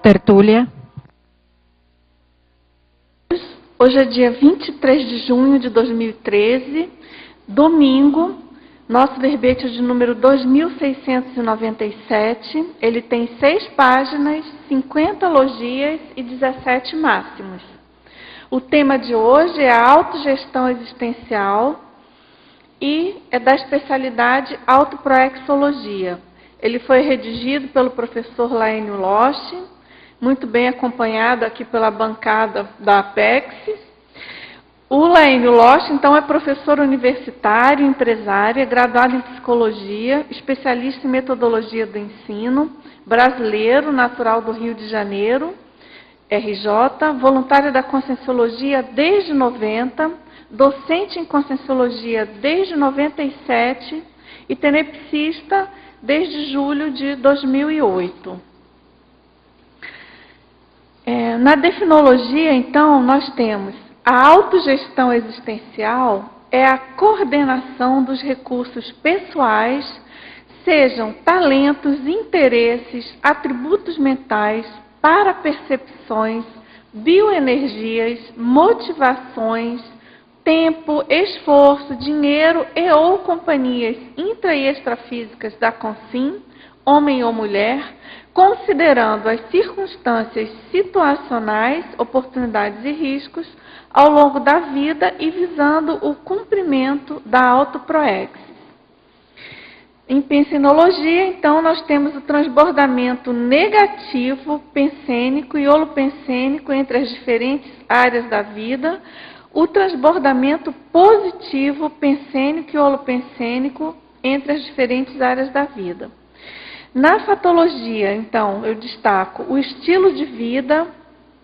Tertúlia. Hoje é dia 23 de junho de 2013, domingo. Nosso verbete é de número 2697. Ele tem 6 páginas, 50 logias e 17 máximos. O tema de hoje é a autogestão existencial e é da especialidade autoproexologia. Ele foi redigido pelo professor Laênio Loche, muito bem acompanhado aqui pela bancada da Apex. O Laênio Loche, então, é professor universitário, empresário, graduado em psicologia, especialista em metodologia do ensino, brasileiro, natural do Rio de Janeiro, RJ, voluntário da Conscienciologia desde 90, docente em Conscienciologia desde 97 e tenepsista desde julho de 2008. Na definologia, então, nós temos a autogestão existencial é a coordenação dos recursos pessoais, sejam talentos, interesses, atributos mentais, para percepções, bioenergias, motivações, tempo, esforço, dinheiro e ou companhias intra e extrafísicas da Consim, homem ou mulher, considerando as circunstâncias situacionais, oportunidades e riscos ao longo da vida e visando o cumprimento da autoproexis. Em pensenologia, então, nós temos o transbordamento negativo, pensênico e holopensênico entre as diferentes áreas da vida, o transbordamento positivo, pensênico e holopensênico entre as diferentes áreas da vida. Na fatologia, então, eu destaco o estilo de vida,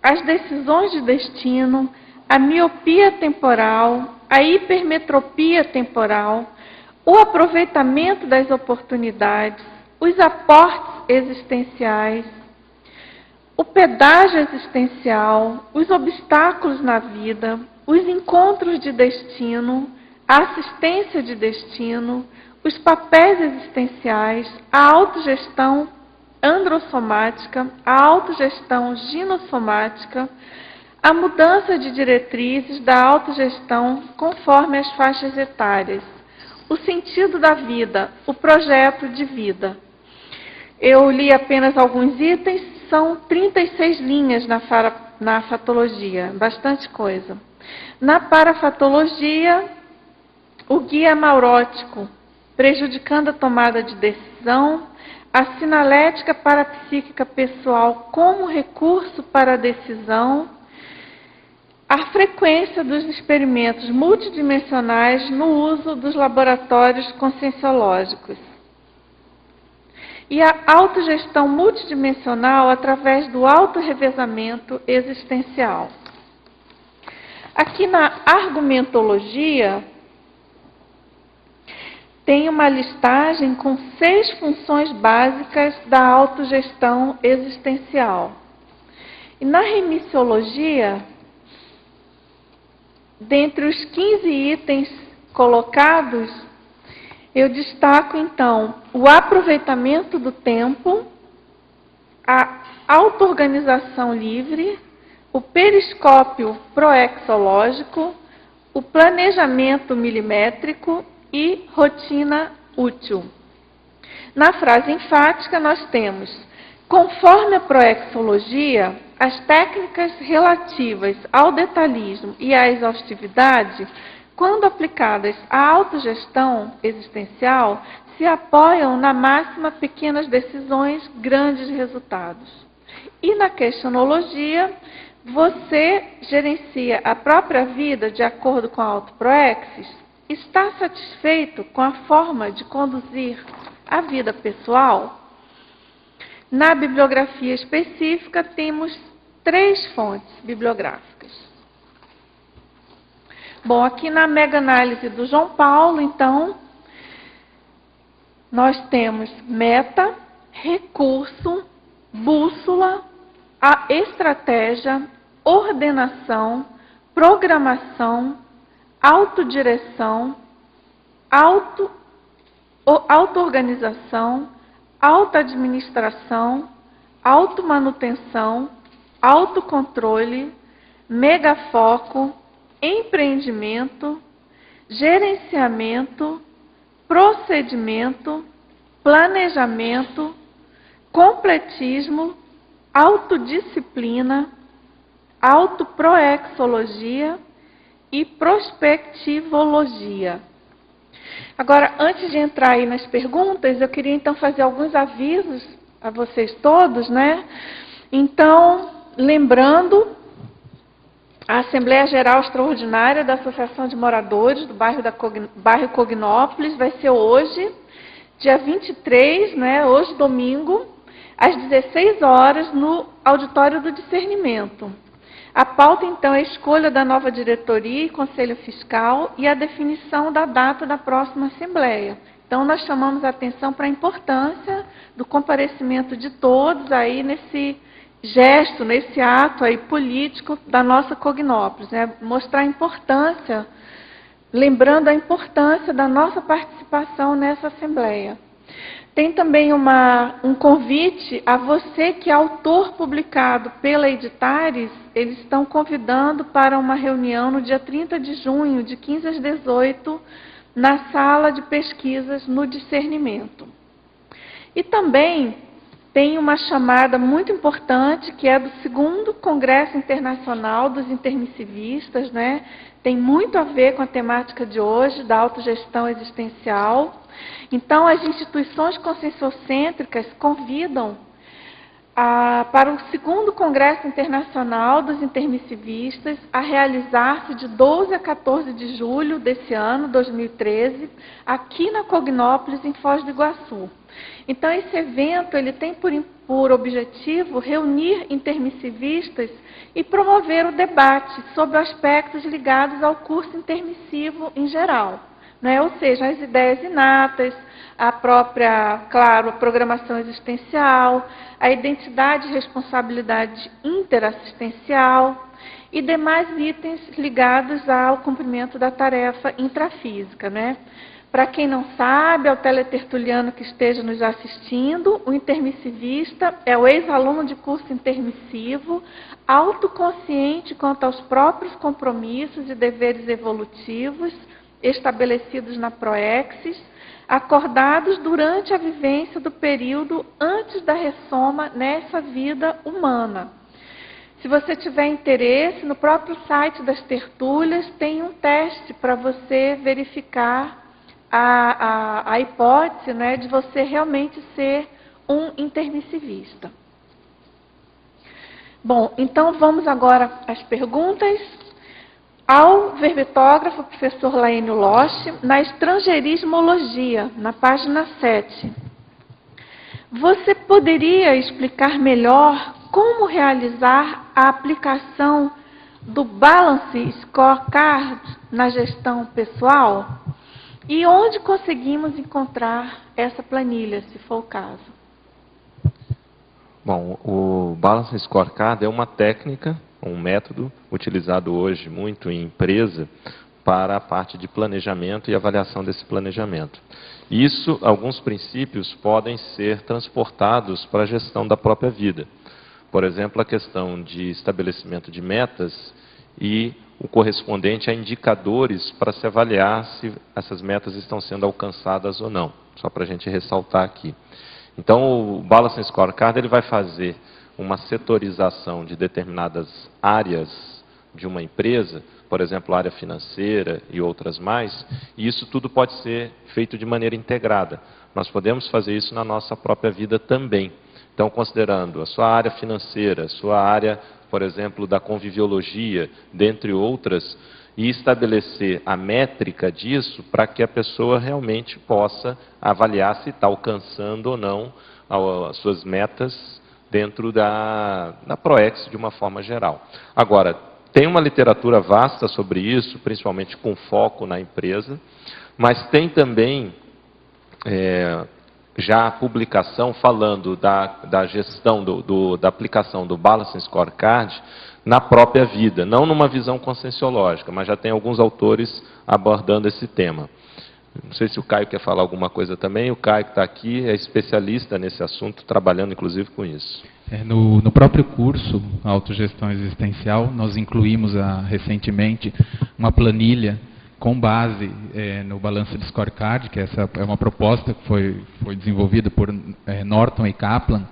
as decisões de destino, a miopia temporal, a hipermetropia temporal, o aproveitamento das oportunidades, os aportes existenciais, o pedágio existencial, os obstáculos na vida, os encontros de destino, a assistência de destino, os papéis existenciais, a autogestão androssomática, a autogestão ginossomática, a mudança de diretrizes da autogestão conforme as faixas etárias, o sentido da vida, o projeto de vida. Eu li apenas alguns itens, são 36 linhas na fatologia, bastante coisa. Na parafatologia, o guia maurótico, prejudicando a tomada de decisão, a sinalética parapsíquica pessoal como recurso para a decisão, a frequência dos experimentos multidimensionais no uso dos laboratórios conscienciológicos. E a autogestão multidimensional através do autorrevezamento existencial. Aqui na argumentologia, tem uma listagem com 6 funções básicas da autogestão existencial. E na remissiologia, dentre os 15 itens colocados, eu destaco, então, o aproveitamento do tempo, a auto-organização livre, o periscópio proexológico, o planejamento milimétrico e rotina útil. Na frase enfática, nós temos, conforme a proexologia, as técnicas relativas ao detalhismo e à exaustividade, quando aplicadas à autogestão existencial, se apoiam na máxima pequenas decisões, grandes resultados. E na questionologia, você gerencia a própria vida de acordo com a autoproexis? Está satisfeito com a forma de conduzir a vida pessoal? Na bibliografia específica, temos 3 fontes bibliográficas. Bom, aqui na mega-análise do João Paulo, então, nós temos meta, recurso, bússola, a estratégia, ordenação, programação, autodireção, auto-organização, auto-administração, automanutenção, autocontrole, megafoco, empreendimento, gerenciamento, procedimento, planejamento, completismo, autodisciplina, autoproexologia e prospectivologia. Agora, antes de entrar aí nas perguntas, eu queria então fazer alguns avisos a vocês todos, né? Então, lembrando, a Assembleia Geral Extraordinária da Associação de Moradores do bairro Cognópolis vai ser hoje, dia 23, né, hoje domingo, às 16 horas, no Auditório do Discernimento. A pauta, então, é a escolha da nova diretoria e conselho fiscal e a definição da data da próxima Assembleia. Então, nós chamamos a atenção para a importância do comparecimento de todos aí nesse gesto, nesse ato aí político da nossa Cognópolis, né? Mostrar a importância, lembrando a importância da nossa participação nessa Assembleia. Tem também um convite a você que é autor publicado pela Editares, eles estão convidando para uma reunião no dia 30 de junho, de 15 às 18, na sala de pesquisas no Discernimento. E também tem uma chamada muito importante, que é do 2º Congresso Internacional dos Intermissivistas, né? Tem muito a ver com a temática de hoje, da autogestão existencial. Então, as instituições conscienciocêntricas convidam para o 2º Congresso Internacional dos Intermissivistas a realizar-se de 12 a 14 de julho desse ano, 2013, aqui na Cognópolis, em Foz do Iguaçu. Então, esse evento ele tem por objetivo reunir intermissivistas e promover o debate sobre aspectos ligados ao curso intermissivo em geral, né? Ou seja, as ideias inatas, a própria, claro, a programação existencial, a identidade e responsabilidade interassistencial e demais itens ligados ao cumprimento da tarefa intrafísica, né? Para quem não sabe, ao teletertuliano que esteja nos assistindo, o intermissivista é o ex-aluno de curso intermissivo, autoconsciente quanto aos próprios compromissos e deveres evolutivos estabelecidos na Proexis, acordados durante a vivência do período antes da ressoma nessa vida humana. Se você tiver interesse, no próprio site das tertúlias tem um teste para você verificar a hipótese, né, de você realmente ser um intermissivista. Bom, então vamos agora às perguntas. Ao verbitógrafo, professor Laênio Loche, na estrangeirismologia, na página 7. Você poderia explicar melhor como realizar a aplicação do Balance Scorecard na gestão pessoal? E onde conseguimos encontrar essa planilha, se for o caso? Bom, o Balance Scorecard é uma técnica, um método utilizado hoje muito em empresa para a parte de planejamento e avaliação desse planejamento. Isso, alguns princípios podem ser transportados para a gestão da própria vida. Por exemplo, a questão de estabelecimento de metas e o correspondente a indicadores para se avaliar se essas metas estão sendo alcançadas ou não. Só para a gente ressaltar aqui. Então, o Balance Scorecard ele vai fazer uma setorização de determinadas áreas de uma empresa, por exemplo, a área financeira e outras mais, e isso tudo pode ser feito de maneira integrada. Nós podemos fazer isso na nossa própria vida também. Então, considerando a sua área financeira, a sua área, por exemplo, da conviviologia, dentre outras, e estabelecer a métrica disso para que a pessoa realmente possa avaliar se está alcançando ou não as suas metas dentro da Proex de uma forma geral. Agora, tem uma literatura vasta sobre isso, principalmente com foco na empresa, mas tem também já a publicação falando da gestão, da aplicação do Balance Scorecard na própria vida, não numa visão conscienciológica, mas já tem alguns autores abordando esse tema. Não sei se o Caio quer falar alguma coisa também. O Caio que está aqui é especialista nesse assunto, trabalhando inclusive com isso. No próprio curso Autogestão Existencial, nós incluímos recentemente uma planilha com base no balanço de scorecard, que essa é uma proposta que foi desenvolvida por Norton e Kaplan,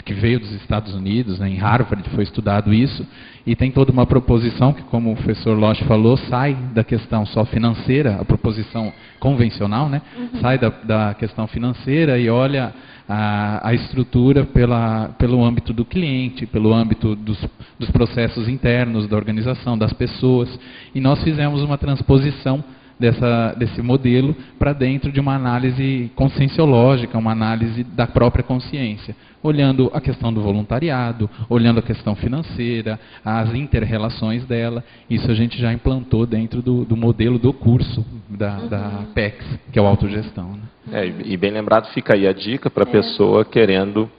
que veio dos Estados Unidos, em Harvard foi estudado isso, e tem toda uma proposição que, como o professor Losch falou, sai da questão só financeira, a proposição convencional, né? Sai da questão financeira e olha a estrutura pelo âmbito do cliente, pelo âmbito dos processos internos da organização, das pessoas, e nós fizemos uma transposição desse modelo para dentro de uma análise conscienciológica, uma análise da própria consciência, olhando a questão do voluntariado, olhando a questão financeira, as inter-relações dela. Isso a gente já implantou dentro do modelo do curso da PEX, que é o Autogestão. Né? E bem lembrado, fica aí a dica para a pessoa querendo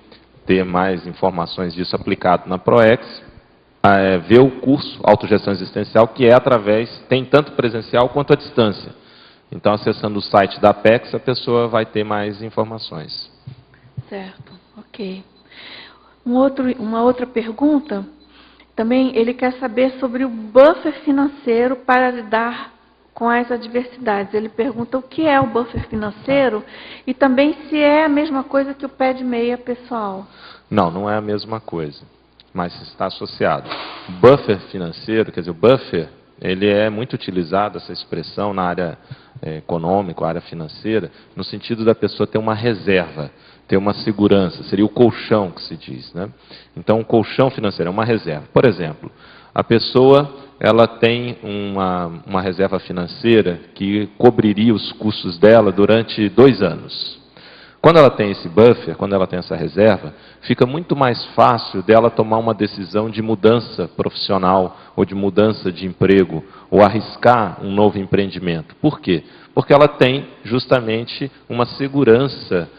ter mais informações disso aplicado na ProEx, ver o curso Autogestão Existencial, que tem tanto presencial quanto à distância. Então, acessando o site da Apex, a pessoa vai ter mais informações. Certo, ok. Uma outra pergunta, também ele quer saber sobre o buffer financeiro para lidar com as adversidades. Ele pergunta o que é o buffer financeiro e também se é a mesma coisa que o pé de meia pessoal. Não é a mesma coisa, mas está associado. Buffer financeiro, quer dizer, o buffer, ele é muito utilizado, essa expressão, na área econômica, área financeira, no sentido da pessoa ter uma reserva, ter uma segurança, seria o colchão que se diz, né? Então, o colchão financeiro é uma reserva. Por exemplo, a pessoa ela tem uma reserva financeira que cobriria os custos dela durante 2 anos. Quando ela tem esse buffer, quando ela tem essa reserva, fica muito mais fácil dela tomar uma decisão de mudança profissional, ou de mudança de emprego, ou arriscar um novo empreendimento. Por quê? Porque ela tem justamente uma segurança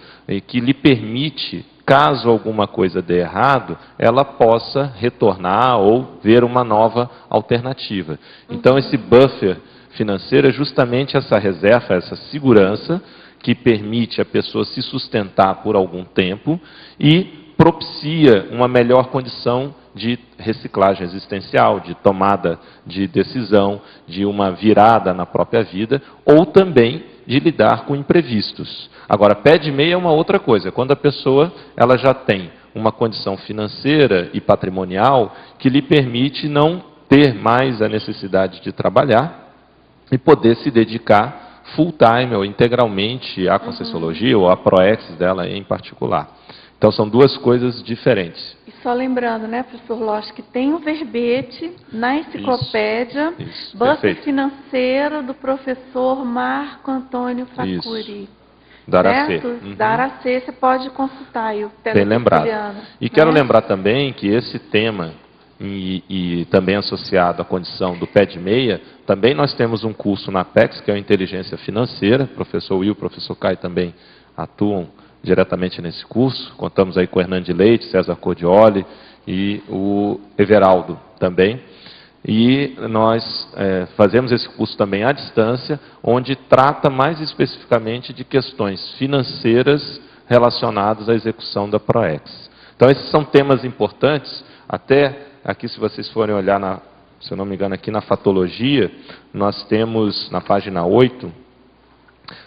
que lhe permite, caso alguma coisa dê errado, ela possa retornar ou ver uma nova alternativa. Então, esse buffer financeiro é justamente essa reserva, essa segurança, que permite a pessoa se sustentar por algum tempo e propicia uma melhor condição de reciclagem existencial, de tomada de decisão, de uma virada na própria vida, ou também de lidar com imprevistos. Agora, pé de meia é uma outra coisa, quando a pessoa ela já tem uma condição financeira e patrimonial que lhe permite não ter mais a necessidade de trabalhar e poder se dedicar full time ou integralmente à Conscienciologia ou à ProEx dela em particular. Então, são duas coisas diferentes. E só lembrando, né, professor Losch, que tem um verbete na enciclopédia, isso, buffer financeiro do professor Marco Antônio Facuri. Da Aracê. Da Aracê, você pode consultar aí o Bem lembrado. E quero lembrar também que esse tema, e também associado à condição do pé de meia, também nós temos um curso na Apex, que é a Inteligência Financeira. O professor Will e o professor Caio também atuam diretamente nesse curso. Contamos aí com o Hernande Leite, César Cordioli e o Everaldo também. E nós fazemos esse curso também à distância, onde trata mais especificamente de questões financeiras relacionadas à execução da ProEx. Então, esses são temas importantes. Até aqui, se vocês forem olhar, se eu não me engano, aqui na Fatologia, nós temos, na página 8,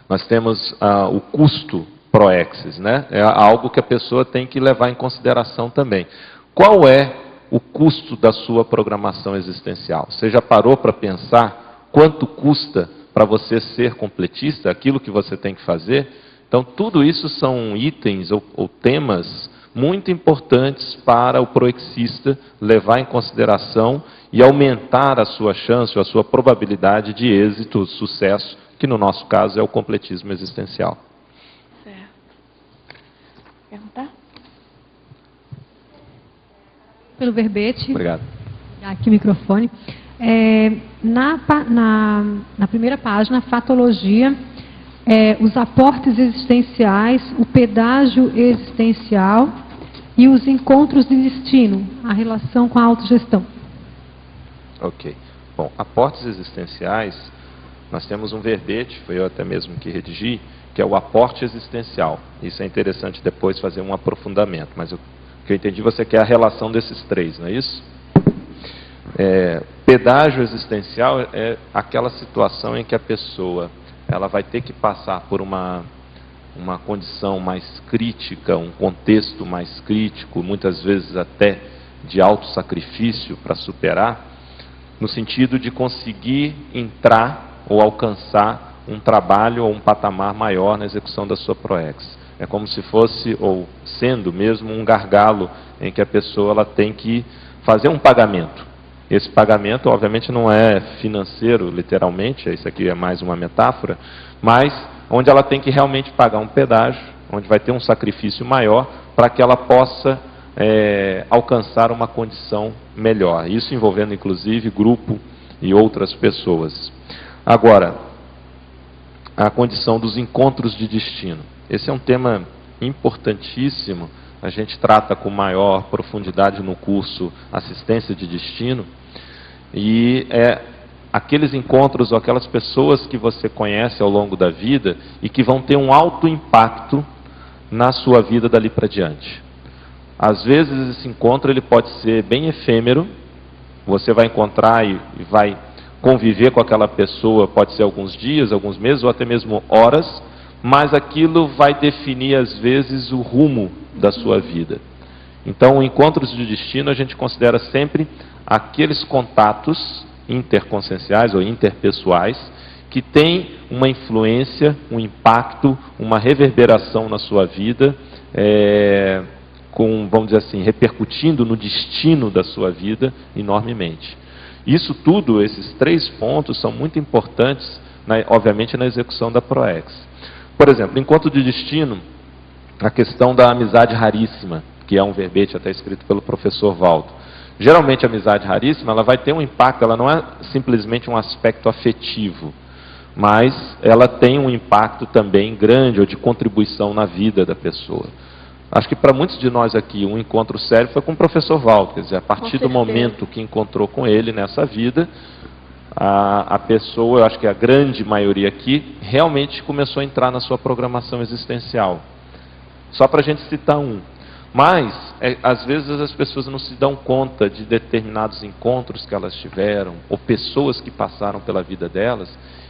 nós temos o custo ProEx, né? É algo que a pessoa tem que levar em consideração também. Qual é o custo da sua programação existencial? Você já parou para pensar quanto custa para você ser completista, aquilo que você tem que fazer? Então, tudo isso são itens ou temas muito importantes para o proexista levar em consideração e aumentar a sua chance, ou a sua probabilidade de êxito, sucesso, que no nosso caso é o completismo existencial. Certo. Perguntar? Pelo verbete. Obrigado. Aqui o microfone. Na primeira página, Fatologia, os aportes existenciais, o pedágio existencial e os encontros de destino, a relação com a autogestão. Ok. Bom, aportes existenciais, Nós temos um verbete, foi eu até mesmo que redigi, que é o aporte existencial. Isso é interessante depois fazer um aprofundamento, mas o que eu entendi, você quer a relação desses três, não é isso? Pedágio existencial é aquela situação em que a pessoa ela vai ter que passar por uma condição mais crítica, um contexto mais crítico, muitas vezes até de autossacrifício para superar, no sentido de conseguir entrar ou alcançar um trabalho ou um patamar maior na execução da sua PROEX. É como se fosse, ou sendo mesmo, um gargalo em que a pessoa ela tem que fazer um pagamento. Esse pagamento, obviamente, não é financeiro, literalmente, isso aqui é mais uma metáfora, mas onde ela tem que realmente pagar um pedágio, onde vai ter um sacrifício maior para que ela possa alcançar uma condição melhor. Isso envolvendo, inclusive, grupo e outras pessoas. Agora, a condição dos encontros de destino. Esse é um tema importantíssimo, a gente trata com maior profundidade no curso Assistência de Destino, e aqueles encontros ou aquelas pessoas que você conhece ao longo da vida e que vão ter um alto impacto na sua vida dali para diante. Às vezes esse encontro ele pode ser bem efêmero, você vai encontrar e vai conviver com aquela pessoa, pode ser alguns dias, alguns meses ou até mesmo horas, mas aquilo vai definir às vezes o rumo da sua vida. Então, encontros de destino a gente considera sempre aqueles contatos interconscienciais ou interpessoais que têm uma influência, um impacto, uma reverberação na sua vida, vamos dizer assim, repercutindo no destino da sua vida enormemente. Isso tudo, esses 3 pontos, são muito importantes, obviamente, na execução da PROEX. Por exemplo, encontro de destino, a questão da amizade raríssima, que é um verbete até escrito pelo professor Valdo. Geralmente a amizade raríssima, ela vai ter um impacto, ela não é simplesmente um aspecto afetivo, mas ela tem um impacto também grande ou de contribuição na vida da pessoa. Acho que para muitos de nós aqui, um encontro sério foi com o professor Valdo, quer dizer, a partir do momento que encontrou com ele nessa vida, a pessoa, eu acho que a grande maioria aqui, realmente começou a entrar na sua programação existencial. Só para a gente citar um. Mas, às vezes as pessoas não se dão conta de determinados encontros que elas tiveram, ou pessoas que passaram pela vida delas,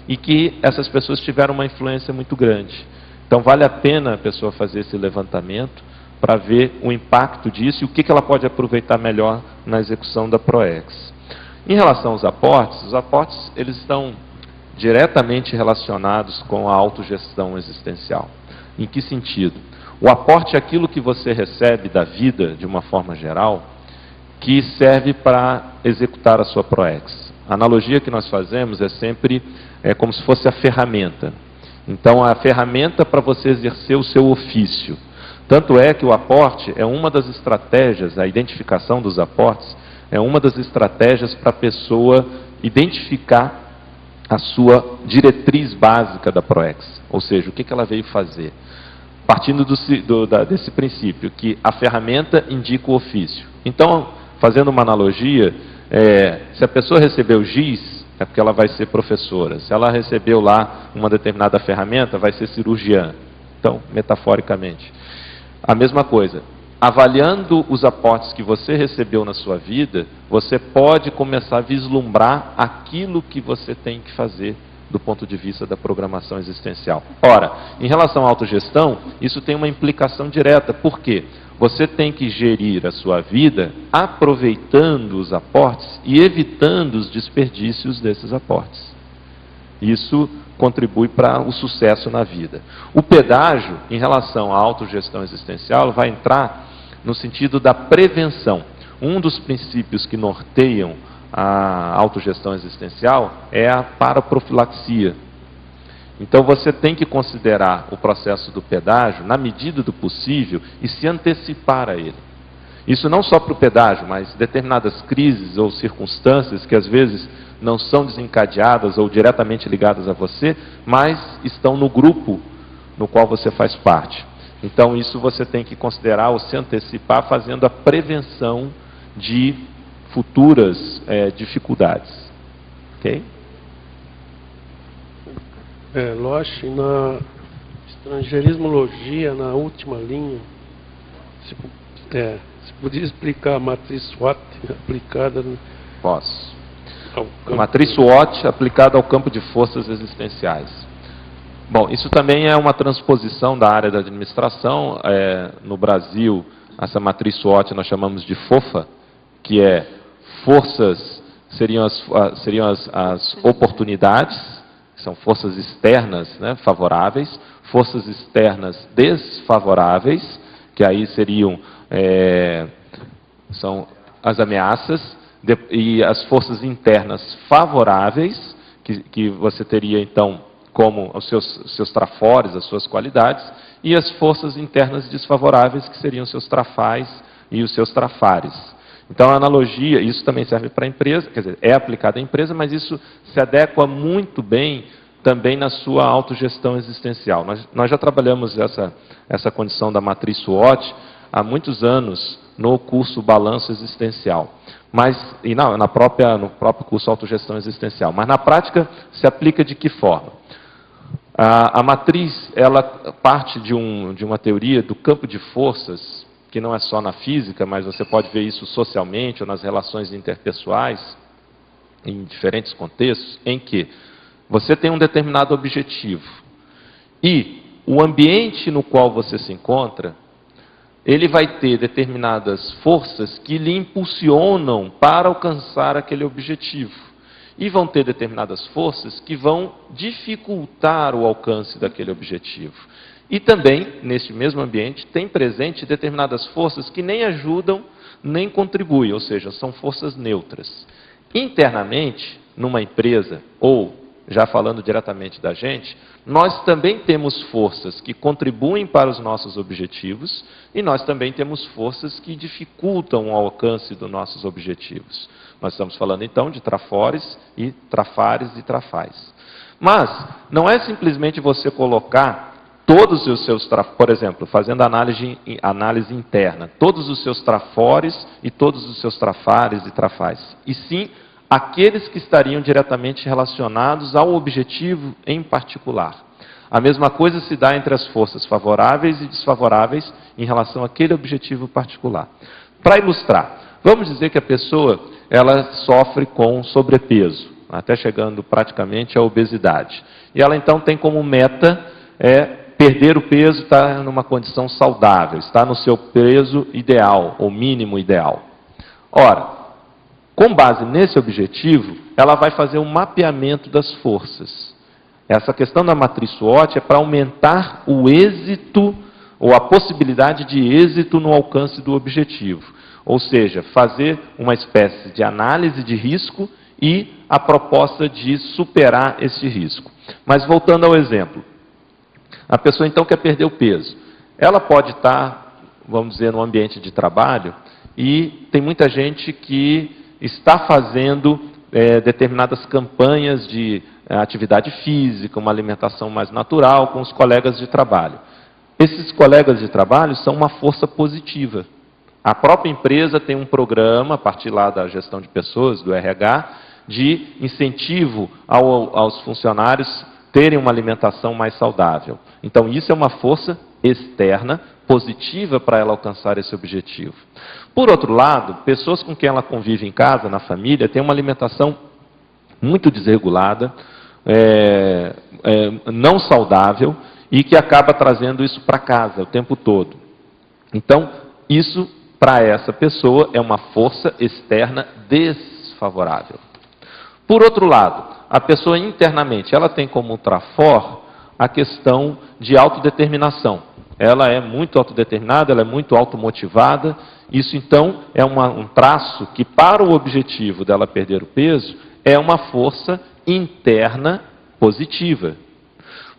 e que essas pessoas tiveram uma influência muito grande. Então vale a pena a pessoa fazer esse levantamento para ver o impacto disso e o que ela pode aproveitar melhor na execução da PROEX. Em relação aos aportes, os aportes eles estão diretamente relacionados com a autogestão existencial. Em que sentido? O aporte é aquilo que você recebe da vida, de uma forma geral, que serve para executar a sua PROEX. A analogia que nós fazemos é sempre como se fosse a ferramenta. Então, a ferramenta para você exercer o seu ofício. Tanto é que o aporte é uma das estratégias, a identificação dos aportes, é uma das estratégias para a pessoa identificar a sua diretriz básica da PROEX. Ou seja, o que ela veio fazer. Partindo desse princípio, que a ferramenta indica o ofício. Então, fazendo uma analogia, se a pessoa recebeu giz, é porque ela vai ser professora. Se ela recebeu lá uma determinada ferramenta, vai ser cirurgiã. Então, metaforicamente. A mesma coisa. Avaliando os aportes que você recebeu na sua vida, você pode começar a vislumbrar aquilo que você tem que fazer do ponto de vista da programação existencial. Ora, em relação à autogestão, isso tem uma implicação direta. Por quê? Você tem que gerir a sua vida aproveitando os aportes e evitando os desperdícios desses aportes. Isso contribui para o sucesso na vida. O pedágio, em relação à autogestão existencial, vai entrar no sentido da prevenção. Um dos princípios que norteiam a autogestão existencial é a paraprofilaxia. Então você tem que considerar o processo do pedágio na medida do possível e se antecipar a ele. Isso não só para o pedágio, mas determinadas crises ou circunstâncias que às vezes não são desencadeadas ou diretamente ligadas a você, mas estão no grupo no qual você faz parte. Então isso você tem que considerar ou se antecipar fazendo a prevenção de futuras dificuldades. Ok? Loche, na estrangeirismologia, na última linha, se podia explicar a matriz SWOT aplicada Posso. ao campo... Matriz SWOT aplicada ao campo de forças existenciais. Bom, isso também é uma transposição da área da administração. No Brasil, essa matriz SWOT nós chamamos de FOFA, que é forças, seriam as oportunidades, que são forças externas, né, favoráveis, forças externas desfavoráveis, que aí são as ameaças, e as forças internas favoráveis, que você teria então como os seus trafores, as suas qualidades, e as forças internas desfavoráveis, que seriam os seus trafais e os seus trafares. Então, a analogia, isso também serve para a empresa, quer dizer, é aplicado à empresa, mas isso se adequa muito bem também na sua autogestão existencial. Nós já trabalhamos essa condição da matriz SWOT há muitos anos no curso Balanço Existencial, e no próprio curso Autogestão Existencial. Mas na prática se aplica de que forma? A matriz, ela parte de uma teoria do campo de forças, que não é só na física, mas você pode ver isso socialmente ou nas relações interpessoais, em diferentes contextos, em que você tem um determinado objetivo e o ambiente no qual você se encontra, ele vai ter determinadas forças que lhe impulsionam para alcançar aquele objetivo. E vão ter determinadas forças que vão dificultar o alcance daquele objetivo. E também, neste mesmo ambiente, tem presente determinadas forças que nem ajudam, nem contribuem, ou seja, são forças neutras. Internamente, numa empresa, ou já falando diretamente da gente, nós também temos forças que contribuem para os nossos objetivos, e nós também temos forças que dificultam o alcance dos nossos objetivos. Nós estamos falando então de trafores e trafares e trafais. Mas não é simplesmente você colocar todos os seus trafores, por exemplo, fazendo análise interna, todos os seus trafores e todos os seus trafares e trafais, e sim aqueles que estariam diretamente relacionados ao objetivo em particular. A mesma coisa se dá entre as forças favoráveis e desfavoráveis em relação àquele objetivo particular. Para ilustrar, vamos dizer que a pessoa ela sofre com sobrepeso, até chegando praticamente à obesidade. E ela então tem como meta perder o peso, estar numa condição saudável, estar no seu peso ideal, ou mínimo ideal. Ora, com base nesse objetivo, ela vai fazer um mapeamento das forças. Essa questão da matriz SWOT é para aumentar o êxito, ou a possibilidade de êxito no alcance do objetivo. Ou seja, fazer uma espécie de análise de risco e a proposta de superar esse risco. Mas voltando ao exemplo, a pessoa então quer perder o peso. Ela pode estar, vamos dizer, no ambiente de trabalho e tem muita gente que está fazendo determinadas campanhas de atividade física, uma alimentação mais natural com os colegas de trabalho. Esses colegas de trabalho são uma força positiva. A própria empresa tem um programa, a partir lá da gestão de pessoas, do RH, de incentivo aos funcionários terem uma alimentação mais saudável. Então, isso é uma força externa, positiva para ela alcançar esse objetivo. Por outro lado, pessoas com quem ela convive em casa, na família, têm uma alimentação muito desregulada, não saudável, e que acaba trazendo isso para casa o tempo todo. Então, isso, para essa pessoa, é uma força externa desfavorável. Por outro lado, a pessoa internamente, ela tem como trafor a questão de autodeterminação. Ela é muito autodeterminada, ela é muito automotivada. Isso, então, é um traço que, para o objetivo dela perder o peso, é uma força interna positiva.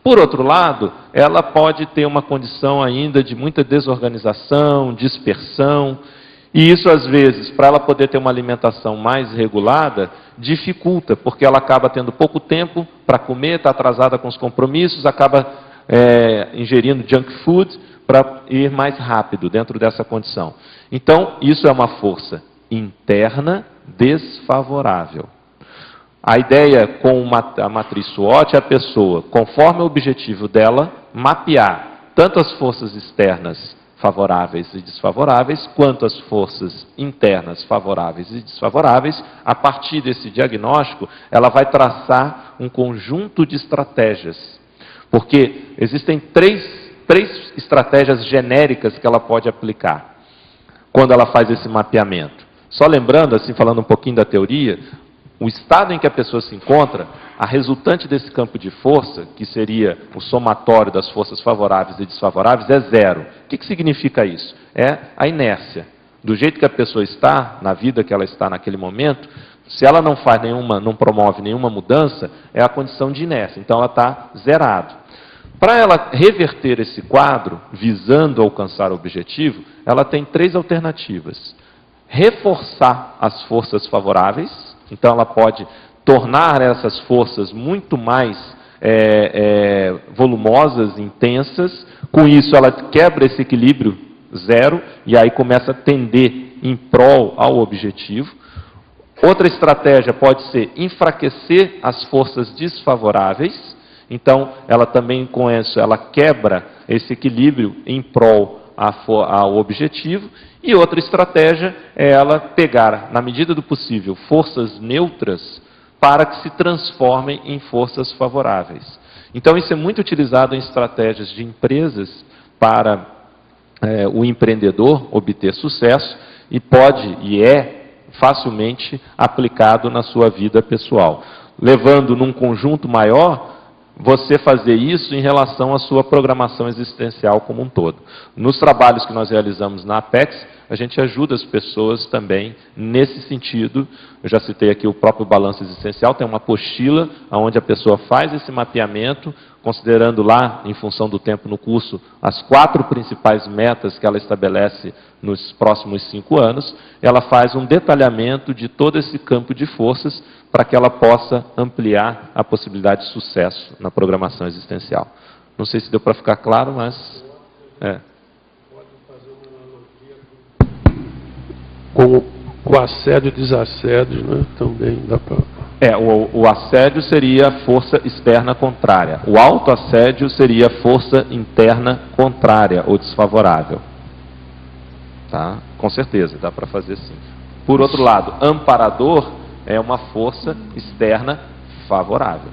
Por outro lado, ela pode ter uma condição ainda de muita desorganização, dispersão, e isso, às vezes, para ela poder ter uma alimentação mais regulada, dificulta, porque ela acaba tendo pouco tempo para comer, está atrasada com os compromissos, acaba ingerindo junk food para ir mais rápido dentro dessa condição. Então, isso é uma força interna desfavorável. A ideia com a matriz SWOT é a pessoa, conforme o objetivo dela, mapear tanto as forças externas favoráveis e desfavoráveis, quanto as forças internas favoráveis e desfavoráveis. A partir desse diagnóstico, ela vai traçar um conjunto de estratégias. Porque existem três estratégias genéricas que ela pode aplicar quando ela faz esse mapeamento. Só lembrando, assim, falando um pouquinho da teoria, o estado em que a pessoa se encontra, a resultante desse campo de força, que seria o somatório das forças favoráveis e desfavoráveis, é zero. O que significa isso? É a inércia. Do jeito que a pessoa está, na vida que ela está naquele momento, se ela não faz nenhuma, não promove nenhuma mudança, é a condição de inércia. Então ela está zerada. Para ela reverter esse quadro, visando alcançar o objetivo, ela tem três alternativas. Reforçar as forças favoráveis, então ela pode tornar essas forças muito mais volumosas, intensas. Com isso ela quebra esse equilíbrio zero e aí começa a tender em prol ao objetivo. Outra estratégia pode ser enfraquecer as forças desfavoráveis. Então, ela também com isso, ela quebra esse equilíbrio em prol ao objetivo. E outra estratégia é ela pegar, na medida do possível, forças neutras para que se transformem em forças favoráveis. Então, isso é muito utilizado em estratégias de empresas para o empreendedor obter sucesso e pode e é facilmente aplicado na sua vida pessoal. Levando num conjunto maior, você fazer isso em relação à sua programação existencial como um todo. Nos trabalhos que nós realizamos na Apex, a gente ajuda as pessoas também nesse sentido. Eu já citei aqui o próprio balanço existencial, tem uma apostila onde a pessoa faz esse mapeamento, considerando lá, em função do tempo no curso, as 4 principais metas que ela estabelece nos próximos 5 anos. Ela faz um detalhamento de todo esse campo de forças para que ela possa ampliar a possibilidade de sucesso na programação existencial. Não sei se deu para ficar claro, mas... Com o assédio e desassédio, né? Também dá para... O assédio seria a força externa contrária. O autoassédio seria a força interna contrária ou desfavorável. Tá? Com certeza, dá para fazer sim. Por outro lado, amparador é uma força externa favorável.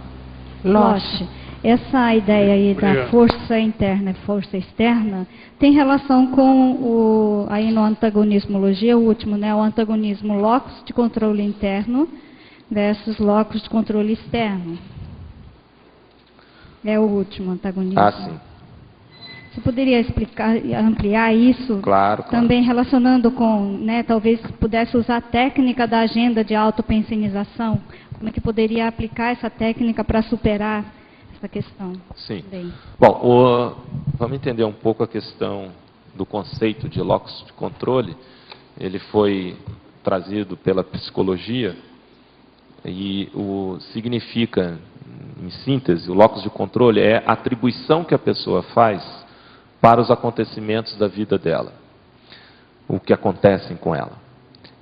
Loche, essa ideia aí da força interna e força externa tem relação com aí no antagonismologia, o último, né? O antagonismo locus de controle interno versus locus de controle externo. É o último antagonismo. Ah, sim. Você poderia explicar, ampliar isso? Claro. Também relacionando com, né, talvez pudesse usar a técnica da agenda de autopensinização. Como é que poderia aplicar essa técnica para superar essa questão? Sim. Bem. Bom, vamos entender um pouco a questão do conceito de locus de controle. Ele foi trazido pela psicologia e significa, em síntese, o locus de controle é a atribuição que a pessoa faz para os acontecimentos da vida dela, o que acontecem com ela.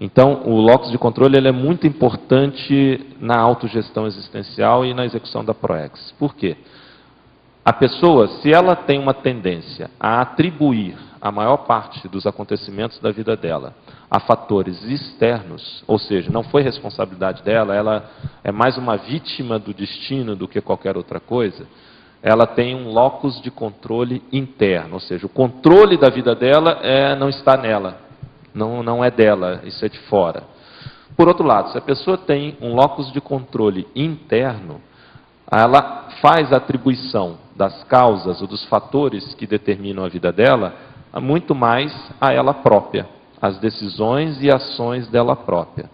Então, o locus de controle ele é muito importante na autogestão existencial e na execução da ProEx. Por quê? A pessoa, se ela tem uma tendência a atribuir a maior parte dos acontecimentos da vida dela a fatores externos, ou seja, não foi responsabilidade dela, ela é mais uma vítima do destino do que qualquer outra coisa, ela tem um locus de controle interno, ou seja, o controle da vida dela não está nela, não é dela, isso é de fora. Por outro lado, se a pessoa tem um locus de controle interno, ela faz a atribuição das causas ou dos fatores que determinam a vida dela muito mais a ela própria, as decisões e ações dela própria.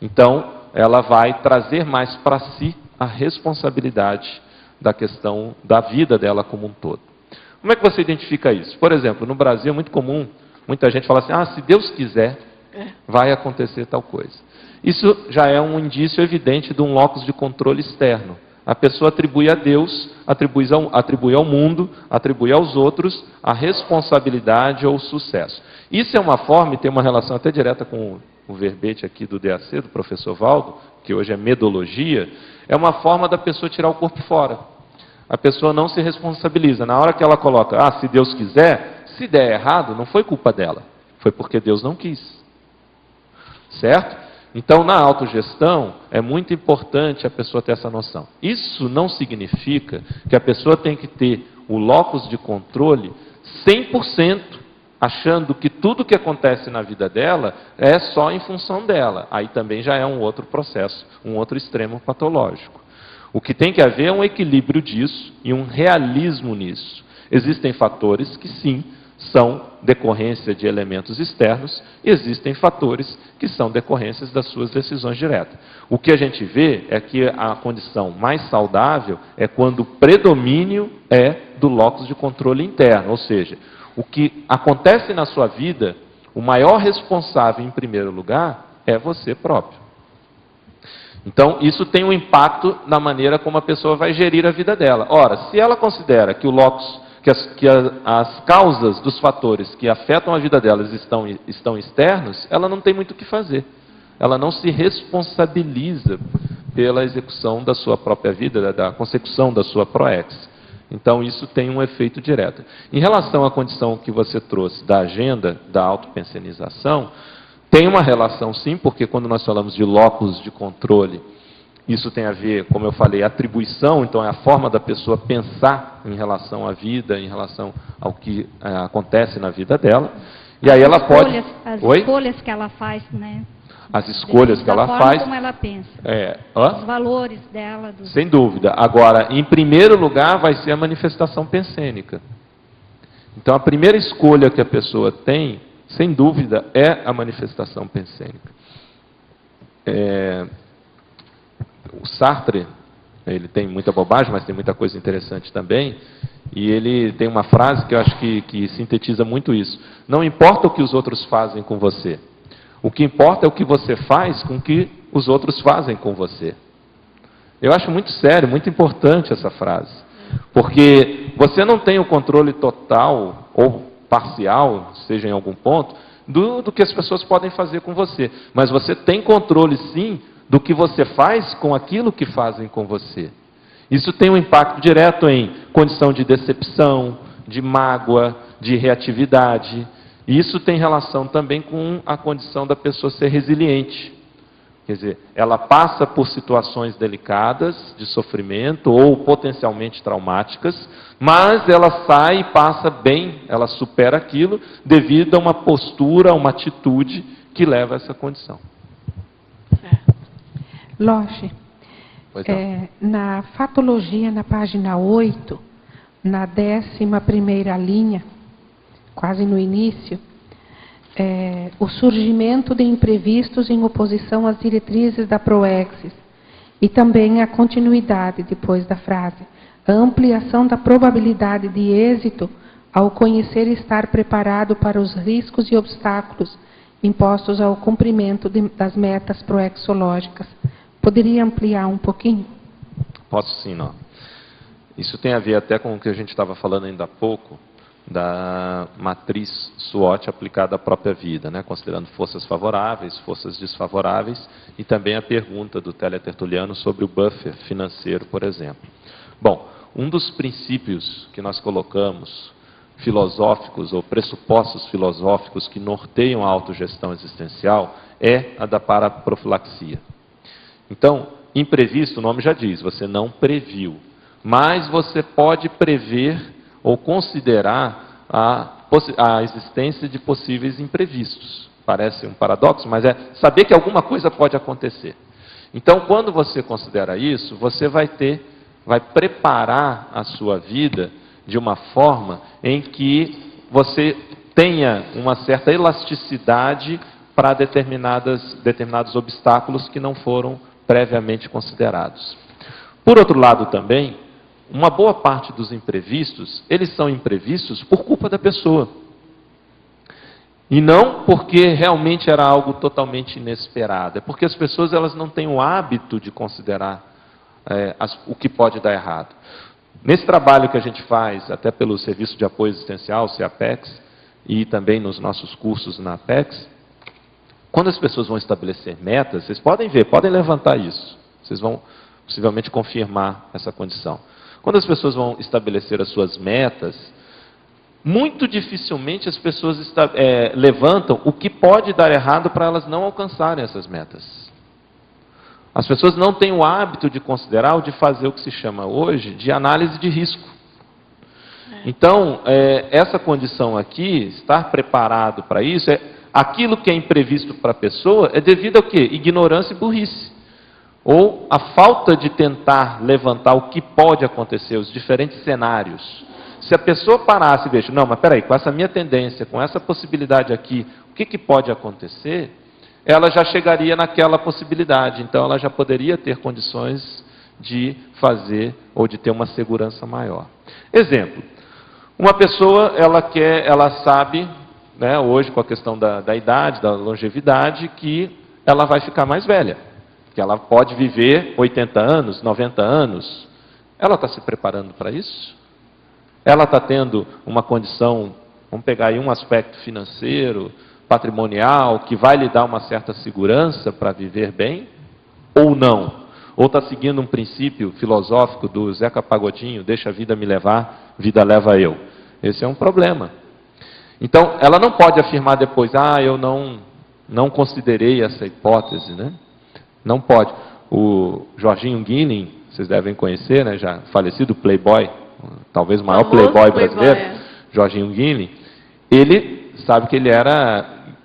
Então, ela vai trazer mais para si a responsabilidade da questão da vida dela como um todo. Como é que você identifica isso? Por exemplo, no Brasil é muito comum, muita gente fala assim, se Deus quiser, vai acontecer tal coisa. Isso já é um indício evidente de um locus de controle externo. A pessoa atribui a Deus, atribui ao mundo, atribui aos outros a responsabilidade ou o sucesso. Isso é uma forma, e tem uma relação até direta com o verbete aqui do DAC, do professor Valdo, que hoje é medologia, é uma forma da pessoa tirar o corpo fora. A pessoa não se responsabiliza. Na hora que ela coloca, se Deus quiser, se der errado, não foi culpa dela. Foi porque Deus não quis. Certo? Então, na autogestão, é muito importante a pessoa ter essa noção. Isso não significa que a pessoa tem que ter o locus de controle 100%, achando que tudo que acontece na vida dela é só em função dela. Aí também já é um outro processo, um outro extremo patológico. O que tem que haver é um equilíbrio disso e um realismo nisso. Existem fatores que sim, são decorrência de elementos externos, e existem fatores que são decorrências das suas decisões diretas. O que a gente vê é que a condição mais saudável é quando o predomínio é do locus de controle interno, ou seja, o que acontece na sua vida, o maior responsável em primeiro lugar é você próprio. Então, isso tem um impacto na maneira como a pessoa vai gerir a vida dela. Ora, se ela considera que o locus, as causas dos fatores que afetam a vida delas estão externos, ela não tem muito o que fazer. Ela não se responsabiliza pela execução da sua própria vida, da consecução da sua proex. Então, isso tem um efeito direto. Em relação à condição que você trouxe da agenda da autopensionização, tem uma relação sim, porque quando nós falamos de locus de controle, isso tem a ver, como eu falei, atribuição, então é a forma da pessoa pensar em relação à vida, em relação ao que acontece na vida dela. E aí ela pode... As escolhas que ela faz, né? As escolhas que ela faz... Da forma como ela pensa. Os valores dela. Sem dúvida. Agora, em primeiro lugar, vai ser a manifestação pensênica. Então, a primeira escolha que a pessoa tem, sem dúvida, é a manifestação pensênica. O Sartre, ele tem muita bobagem, mas tem muita coisa interessante também, e ele tem uma frase que eu acho que sintetiza muito isso. Não importa o que os outros fazem com você, o que importa é o que você faz com o que os outros fazem com você. Eu acho muito sério, muito importante essa frase, porque você não tem o controle total ou parcial, seja em algum ponto, do que as pessoas podem fazer com você, mas você tem controle sim do que você faz com aquilo que fazem com você. Isso tem um impacto direto em condição de decepção, de mágoa, de reatividade. E isso tem relação também com a condição da pessoa ser resiliente. Quer dizer, ela passa por situações delicadas, de sofrimento ou potencialmente traumáticas, mas ela sai e passa bem, ela supera aquilo devido a uma postura, a uma atitude que leva a essa condição. Loche, na fatologia, na página 8, na 11ª linha, quase no início, o surgimento de imprevistos em oposição às diretrizes da Proexis, e também a continuidade depois da frase, a ampliação da probabilidade de êxito ao conhecer e estar preparado para os riscos e obstáculos impostos ao cumprimento das metas proexológicas. Poderia ampliar um pouquinho? Posso sim, não. Isso tem a ver até com o que a gente estava falando ainda há pouco, da matriz SWOT aplicada à própria vida, né? Considerando forças favoráveis, forças desfavoráveis, e também a pergunta do teletertuliano sobre o buffer financeiro, por exemplo. Bom, um dos princípios que nós colocamos, filosóficos ou pressupostos filosóficos que norteiam a autogestão existencial, é a da paraprofilaxia. Então, imprevisto, o nome já diz, você não previu, mas você pode prever ou considerar a existência de possíveis imprevistos. Parece um paradoxo, mas é saber que alguma coisa pode acontecer. Então, quando você considera isso, você vai preparar a sua vida de uma forma em que você tenha uma certa elasticidade para determinados obstáculos que não foram previamente considerados. Por outro lado também, uma boa parte dos imprevistos, eles são imprevistos por culpa da pessoa. E não porque realmente era algo totalmente inesperado. É porque as pessoas elas não têm o hábito de considerar o que pode dar errado. Nesse trabalho que a gente faz, até pelo Serviço de Apoio Existencial, CAPEX, e também nos nossos cursos na APEX, Quando as pessoas vão estabelecer metas, vocês podem ver, podem levantar isso. Vocês vão possivelmente confirmar essa condição. Quando as pessoas vão estabelecer as suas metas, muito dificilmente as pessoas levantam o que pode dar errado para elas não alcançarem essas metas. As pessoas não têm o hábito de considerar ou de fazer o que se chama hoje de análise de risco. Então, essa condição aqui, estar preparado para isso, aquilo que é imprevisto para a pessoa é devido ao quê? Ignorância e burrice. Ou a falta de tentar levantar o que pode acontecer, os diferentes cenários. Se a pessoa parasse e veja, não, mas peraí, com essa minha tendência, com essa possibilidade aqui, o que pode acontecer? Ela já chegaria naquela possibilidade, então ela já poderia ter condições de fazer ou de ter uma segurança maior. Exemplo, uma pessoa, ela sabe, né, hoje com a questão da idade, da longevidade, que ela vai ficar mais velha, que ela pode viver 80 anos, 90 anos. Ela está se preparando para isso? Ela está tendo uma condição, vamos pegar aí um aspecto financeiro, patrimonial, que vai lhe dar uma certa segurança para viver bem? Ou não? Ou está seguindo um princípio filosófico do Zeca Pagodinho, deixa a vida me levar, vida leva eu. Esse é um problema. Então, ela não pode afirmar depois, eu não considerei essa hipótese, né? Não pode. O Jorginho Guilin, vocês devem conhecer, né? Já falecido playboy, talvez o maior playboy brasileiro, Jorginho Guilin, ele sabe que ele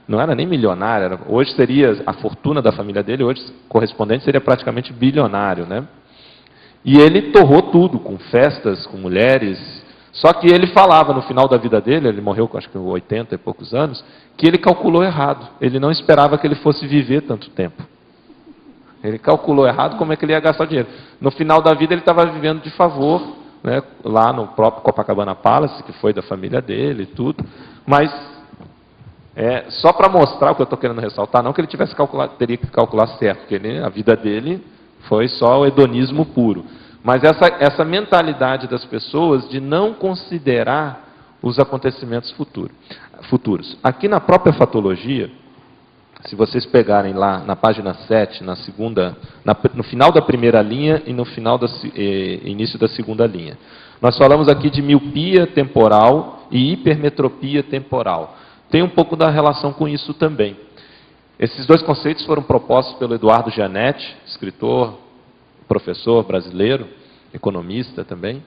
não era nem milionário, hoje seria, a fortuna da família dele, hoje correspondente seria praticamente bilionário, né? E ele torrou tudo, com festas, com mulheres, só que ele falava no final da vida dele, ele morreu acho que com 80 e poucos anos, que ele calculou errado, ele não esperava que ele fosse viver tanto tempo. Ele calculou errado como é que ele ia gastar dinheiro. No final da vida ele estava vivendo de favor, né, lá no próprio Copacabana Palace, que foi da família dele e tudo, mas só para mostrar o que eu estou querendo ressaltar, não que ele teria que calcular certo, porque a vida dele foi só o hedonismo puro. Mas essa mentalidade das pessoas de não considerar os acontecimentos futuros. Aqui na própria fatologia, se vocês pegarem lá na página 7, no final da primeira linha e no início da segunda linha, nós falamos aqui de miopia temporal e hipermetropia temporal. Tem um pouco da relação com isso também. Esses dois conceitos foram propostos pelo Eduardo Gianetti, escritor, professor brasileiro, economista também.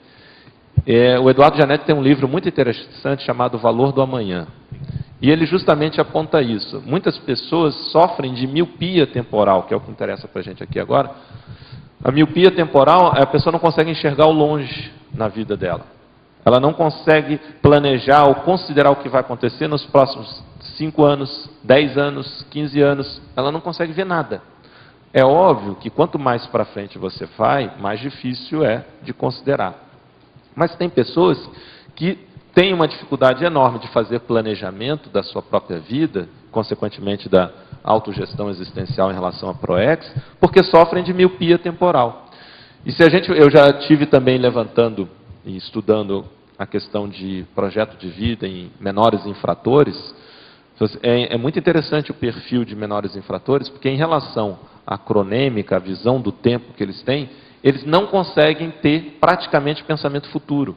O Eduardo Gianetti tem um livro muito interessante chamado O Valor do Amanhã. E ele justamente aponta isso. Muitas pessoas sofrem de miopia temporal, que é o que interessa para a gente aqui agora. A miopia temporal, a pessoa não consegue enxergar o longe na vida dela. Ela não consegue planejar ou considerar o que vai acontecer nos próximos 5 anos, 10 anos, 15 anos. Ela não consegue ver nada. É óbvio que quanto mais para frente você vai, mais difícil é de considerar. Mas tem pessoas que têm uma dificuldade enorme de fazer planejamento da sua própria vida, consequentemente da autogestão existencial em relação à ProEx, porque sofrem de miopia temporal. E eu já tive também levantando e estudando a questão de projeto de vida em menores infratores. É muito interessante o perfil de menores infratores, porque em relação à cronêmica, a visão do tempo que eles têm, eles não conseguem ter praticamente pensamento futuro.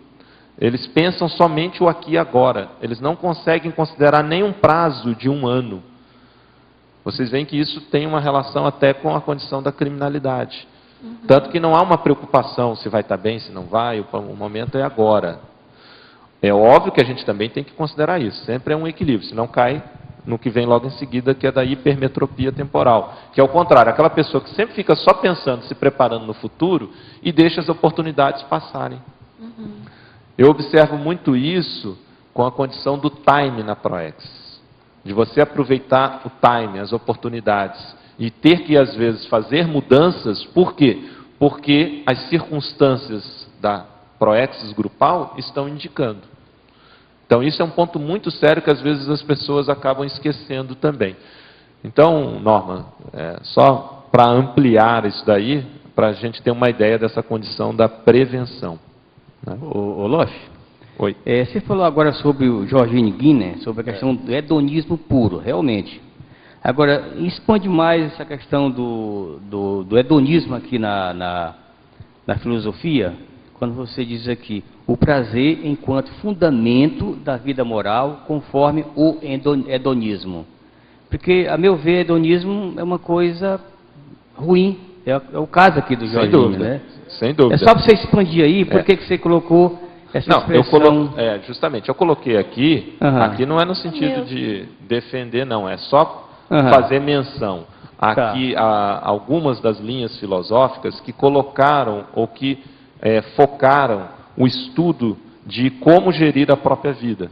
Eles pensam somente o aqui e agora. Eles não conseguem considerar nenhum prazo de 1 ano. Vocês veem que isso tem uma relação até com a condição da criminalidade. Tanto que não há uma preocupação se vai estar bem, se não vai, o momento é agora. É óbvio que a gente também tem que considerar isso. Sempre é um equilíbrio, senão cai no que vem logo em seguida, que é da hipermetropia temporal. Que é o contrário, aquela pessoa que sempre fica só pensando, se preparando no futuro e deixa as oportunidades passarem. Eu observo muito isso com a condição do time na ProEx. De você aproveitar o time, as oportunidades. E ter que, às vezes, fazer mudanças. Por quê? Porque as circunstâncias da ProEx grupal estão indicando. Então, isso é um ponto muito sério que, às vezes, as pessoas acabam esquecendo também. Então, Norma, só para ampliar isso daí, para a gente ter uma ideia dessa condição da prevenção. Né? Ô Loche, oi. Você falou agora sobre o Jorginho Guilin, sobre a questão do hedonismo puro, realmente. Agora, expande mais essa questão do hedonismo aqui na filosofia, quando você diz aqui, o prazer enquanto fundamento da vida moral, conforme o hedonismo. Porque, a meu ver, hedonismo é uma coisa ruim. É o caso aqui do Jorginho, sem dúvida, né? Sem dúvida. É só para você expandir aí, por que você colocou essa expressão? Justamente, eu coloquei aqui, aqui não é no sentido de defender, não, é só fazer menção. Aqui há algumas das linhas filosóficas que colocaram ou que focaram o estudo de como gerir a própria vida.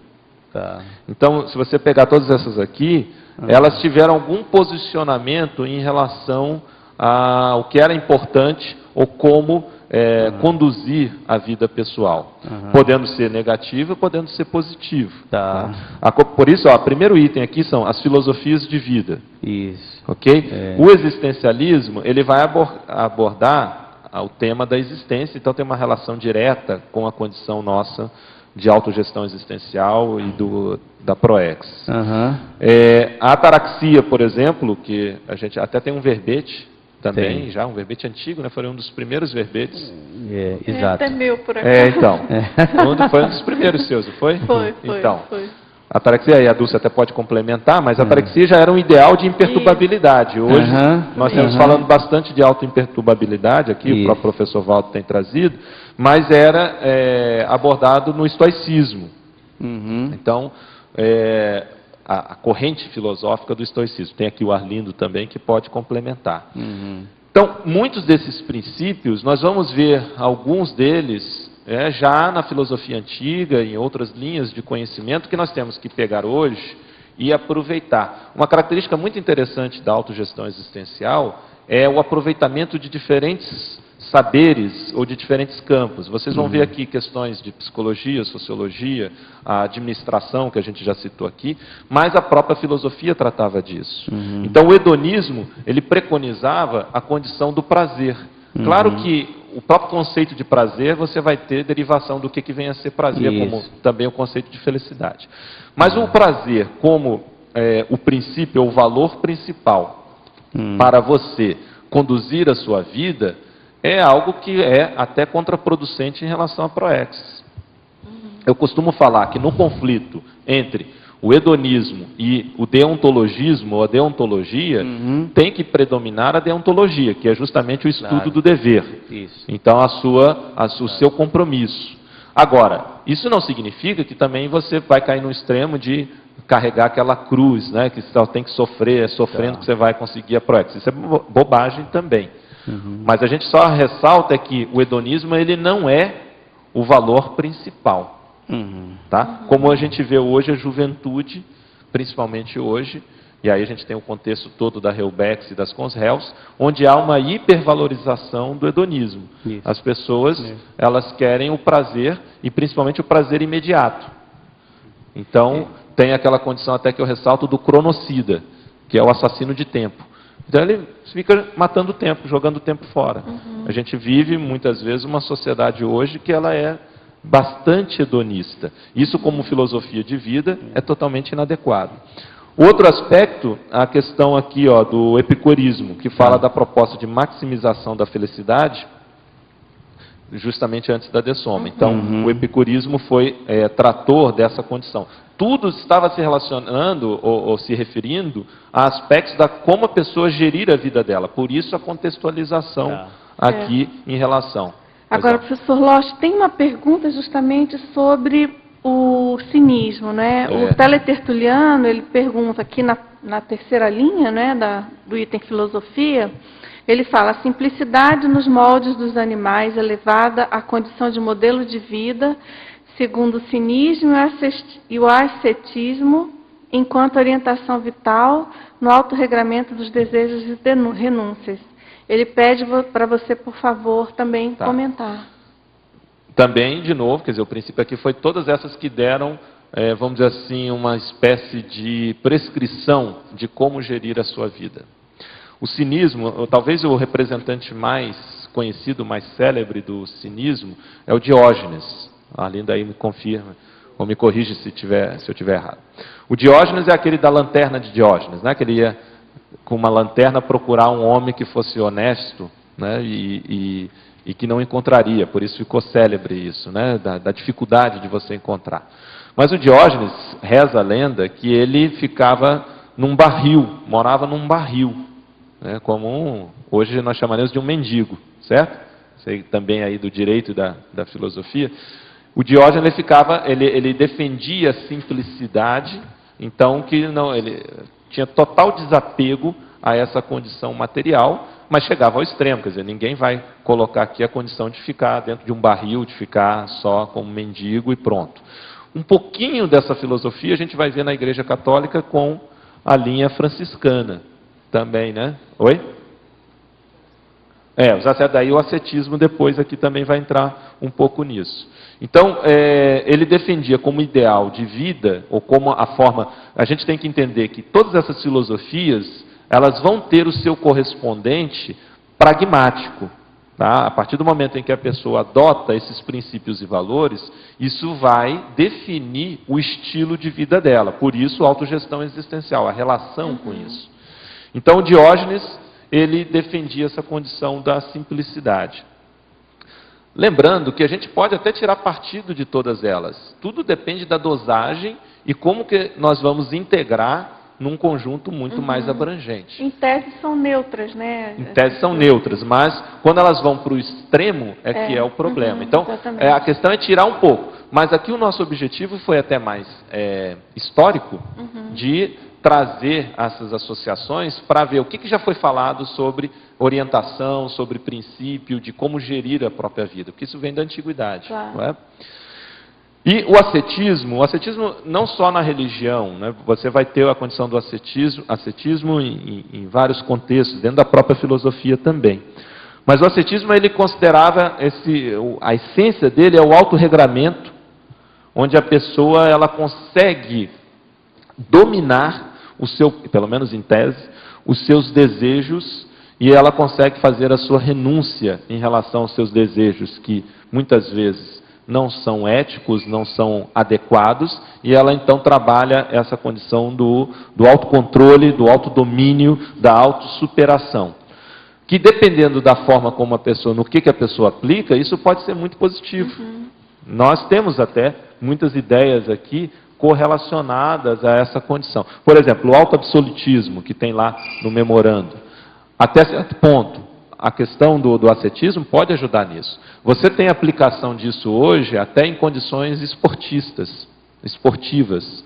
Então, se você pegar todas essas aqui, elas tiveram algum posicionamento em relação ao que era importante ou como conduzir a vida pessoal, podendo ser negativo, podendo ser positivo. Por isso, o primeiro item aqui são as filosofias de vida. Isso. Ok? O existencialismo, ele vai abordar o tema da existência, então tem uma relação direta com a condição nossa de autogestão existencial e da ProEx. A ataraxia, por exemplo, que a gente até tem um verbete também, já um verbete antigo, né? Foi um dos primeiros verbetes. Exato. Até meu, por aqui. Então. Foi um dos primeiros seus, não foi? Foi. A ataraxia, e a Dulce até pode complementar, mas a ataraxia já era um ideal de imperturbabilidade. Hoje, nós estamos falando bastante de autoimperturbabilidade, aqui o próprio professor Valdo tem trazido, mas era abordado no estoicismo. Então, a corrente filosófica do estoicismo. Tem aqui o Arlindo também, que pode complementar. Então, muitos desses princípios, nós vamos ver alguns deles já na filosofia antiga, em outras linhas de conhecimento, que nós temos que pegar hoje e aproveitar. Uma característica muito interessante da autogestão existencial é o aproveitamento de diferentes saberes ou de diferentes campos. Vocês vão ver aqui questões de psicologia, sociologia, a administração, que a gente já citou aqui, mas a própria filosofia tratava disso. Então, o hedonismo, ele preconizava a condição do prazer. Claro que o próprio conceito de prazer, você vai ter derivação do que vem a ser prazer, como também o conceito de felicidade. Mas o prazer, como o princípio, ou o valor principal para você conduzir a sua vida, é algo que é até contraproducente em relação à ProEx. Eu costumo falar que no conflito entre o hedonismo e o deontologismo, ou a deontologia, tem que predominar a deontologia, que é justamente o estudo do dever. Então, o seu compromisso. Agora, isso não significa que também você vai cair no extremo de carregar aquela cruz, né, que só tem que sofrer, sofrendo que você vai conseguir a ProEx. Isso é bobagem também. Mas a gente só ressalta que o hedonismo, ele não é o valor principal. Tá? Como a gente vê hoje a juventude, principalmente hoje, e aí a gente tem o contexto todo da Helbex e das Consréus, onde há uma hipervalorização do hedonismo. As pessoas, elas querem o prazer, e principalmente o prazer imediato. Então, tem aquela condição até que eu ressalto do cronocida, que é o assassino de tempo. Então ele fica matando o tempo, jogando o tempo fora. A gente vive, muitas vezes, uma sociedade hoje que ela é bastante hedonista. Isso, como filosofia de vida, é totalmente inadequado. Outro aspecto, a questão aqui do epicurismo, que fala da proposta de maximização da felicidade, justamente antes da dessoma. Então, o epicurismo foi trator dessa condição. Tudo estava se relacionando ou se referindo a aspectos da como a pessoa gerir a vida dela. Por isso a contextualização aqui em relação. Agora, professor Losch, tem uma pergunta justamente sobre o cinismo, né? O Teletertuliano, ele pergunta aqui na terceira linha, né, do item filosofia, ele fala: a simplicidade nos moldes dos animais elevada à condição de modelo de vida, segundo o cinismo e o ascetismo, enquanto orientação vital no autorregramento dos desejos e renúncias. Ele pede para você, por favor, também comentar. Também, de novo, quer dizer, o princípio aqui foi todas essas que deram, vamos dizer assim, uma espécie de prescrição de como gerir a sua vida. O cinismo, talvez o representante mais conhecido, mais célebre do cinismo, é o Diógenes. A Linda aí me confirma, ou me corrige se eu estiver errado. O Diógenes é aquele da lanterna de Diógenes, né? Que ele ia com uma lanterna, procurar um homem que fosse honesto, né, e que não encontraria. Por isso ficou célebre isso, né, da dificuldade de você encontrar. Mas o Diógenes, reza a lenda, que ele ficava num barril, morava num barril, né, como hoje nós chamaremos de um mendigo, certo? Sei também aí do direito da filosofia. O Diógenes ele defendia a simplicidade, então que não, ele tinha total desapego a essa condição material, mas chegava ao extremo, quer dizer, ninguém vai colocar aqui a condição de ficar dentro de um barril, de ficar só como mendigo e pronto. Um pouquinho dessa filosofia a gente vai ver na Igreja Católica com a linha franciscana também, né? Oi? Daí o ascetismo depois aqui também vai entrar um pouco nisso. Então, ele defendia como ideal de vida, ou como a forma... A gente tem que entender que todas essas filosofias, elas vão ter o seu correspondente pragmático. Tá? A partir do momento em que a pessoa adota esses princípios e valores, isso vai definir o estilo de vida dela. Por isso, a autogestão existencial, a relação com isso. Então, o Diógenes, ele defendia essa condição da simplicidade. Lembrando que a gente pode até tirar partido de todas elas. Tudo depende da dosagem e como que nós vamos integrar num conjunto muito mais abrangente. Em tese são neutras, né? Em tese são neutras, mas quando elas vão para o extremo que é o problema. Então, a questão é tirar um pouco. Mas aqui o nosso objetivo foi até mais histórico, de trazer essas associações para ver o que já foi falado sobre orientação, sobre princípio, de como gerir a própria vida, porque isso vem da antiguidade. Claro. Não é? E o ascetismo não só na religião, né? Você vai ter a condição do ascetismo em vários contextos, dentro da própria filosofia também. Mas o ascetismo, ele considerava, a essência dele é o autorregramento, onde a pessoa ela consegue dominar pelo menos em tese, os seus desejos, e ela consegue fazer a sua renúncia em relação aos seus desejos, que muitas vezes não são éticos, não são adequados, e ela então trabalha essa condição do autocontrole, do autodomínio, da autossuperação. Que dependendo da forma como a pessoa, no que a pessoa aplica, isso pode ser muito positivo. Nós temos até muitas ideias aqui correlacionadas a essa condição. Por exemplo, o autoabsolutismo, que tem lá no memorando. Até certo ponto, a questão do ascetismo pode ajudar nisso. Você tem aplicação disso hoje até em condições esportivas,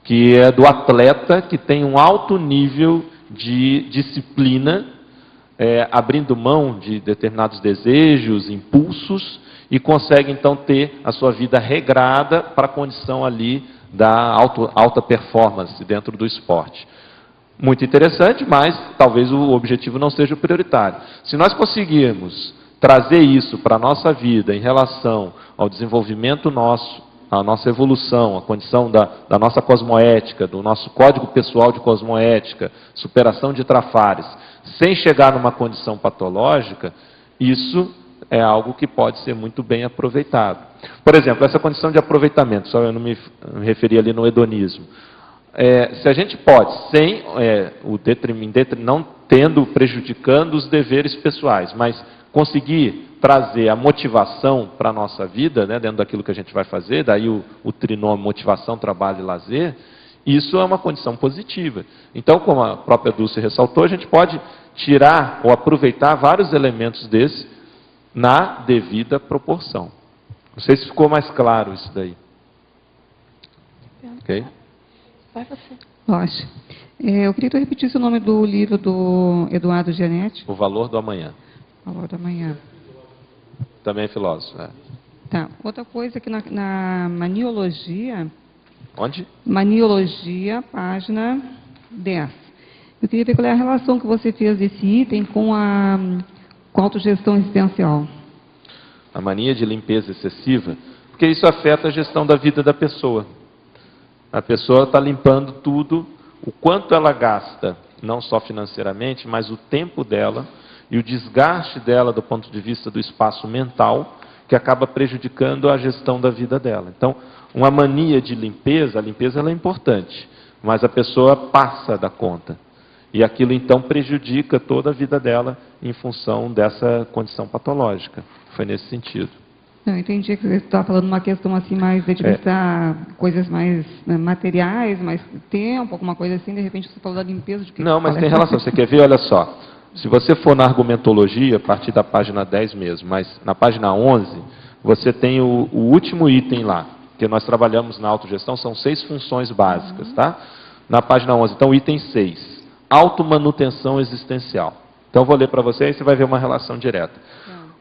que é do atleta que tem um alto nível de disciplina, abrindo mão de determinados desejos, impulsos, e consegue então ter a sua vida regrada para a condição ali da alta performance dentro do esporte. Muito interessante, mas talvez o objetivo não seja o prioritário. Se nós conseguirmos trazer isso para a nossa vida em relação ao desenvolvimento nosso, a nossa evolução, a condição da nossa cosmoética, do nosso código pessoal de cosmoética, superação de trafares, sem chegar numa condição patológica, isso é algo que pode ser muito bem aproveitado. Por exemplo, essa condição de aproveitamento, só eu não me referi ali no hedonismo. Se a gente pode, sem não prejudicando os deveres pessoais, mas conseguir trazer a motivação para a nossa vida, né, dentro daquilo que a gente vai fazer, daí o trinômio motivação, trabalho e lazer, isso é uma condição positiva. Então, como a própria Dulce ressaltou, a gente pode tirar ou aproveitar vários elementos desse na devida proporção. Não sei se ficou mais claro isso daí. Ok? Vai você. Lógico. Eu queria que tu repetisse o nome do livro do Eduardo Gianetti. O Valor do Amanhã. O Valor do Amanhã. Também é filósofo. Tá. Outra coisa que na Maniologia... Onde? Maniologia, página 10. Eu queria ver qual é a relação que você fez desse item com a autogestão existencial. A mania de limpeza excessiva, porque isso afeta a gestão da vida da pessoa. A pessoa está limpando tudo, o quanto ela gasta, não só financeiramente, mas o tempo dela e o desgaste dela do ponto de vista do espaço mental, que acaba prejudicando a gestão da vida dela. Então, uma mania de limpeza, a limpeza ela é importante, mas a pessoa passa da conta. E aquilo então prejudica toda a vida dela em função dessa condição patológica. Foi nesse sentido. Eu entendi que você estava falando uma questão assim mais de administrar coisas mais materiais, mais tempo, alguma coisa assim, de repente você falou da limpeza de que. Não, mas tem relação. Você quer ver? Olha só. Se você for na argumentologia, a partir da página 10 mesmo, mas na página 11, você tem o último item lá, que nós trabalhamos na autogestão, são 6 funções básicas, tá? Na página 11, então, item 6, automanutenção existencial. Então, eu vou ler para você, aí você vai ver uma relação direta.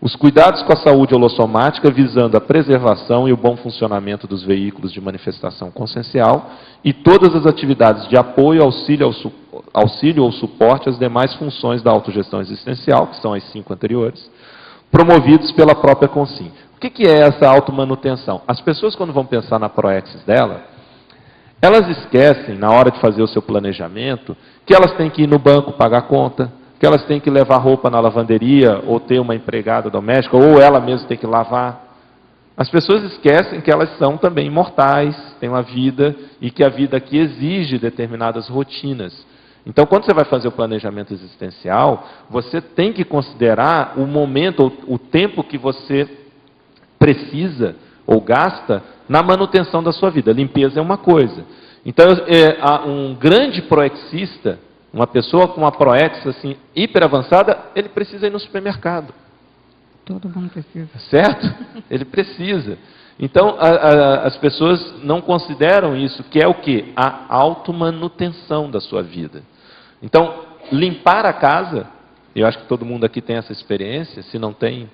Os cuidados com a saúde holossomática visando a preservação e o bom funcionamento dos veículos de manifestação consciencial e todas as atividades de apoio, auxílio ou suporte às demais funções da autogestão existencial, que são as 5 anteriores, promovidos pela própria consciência. O que é essa automanutenção? As pessoas, quando vão pensar na proexis dela, elas esquecem, na hora de fazer o seu planejamento, que elas têm que ir no banco pagar conta, que elas têm que levar roupa na lavanderia, ou ter uma empregada doméstica, ou ela mesma tem que lavar. As pessoas esquecem que elas são também imortais, têm uma vida, e que a vida aqui exige determinadas rotinas. Então, quando você vai fazer o planejamento existencial, você tem que considerar o momento, o tempo que você precisa ou gasta na manutenção da sua vida. Limpeza é uma coisa. Então, um grande proexista, uma pessoa com uma proex assim, hiper avançada, ele precisa ir no supermercado. Todo mundo precisa. Certo? Ele precisa. Então, as pessoas não consideram isso, que é o quê? A automanutenção da sua vida. Então, limpar a casa, eu acho que todo mundo aqui tem essa experiência, se não tem,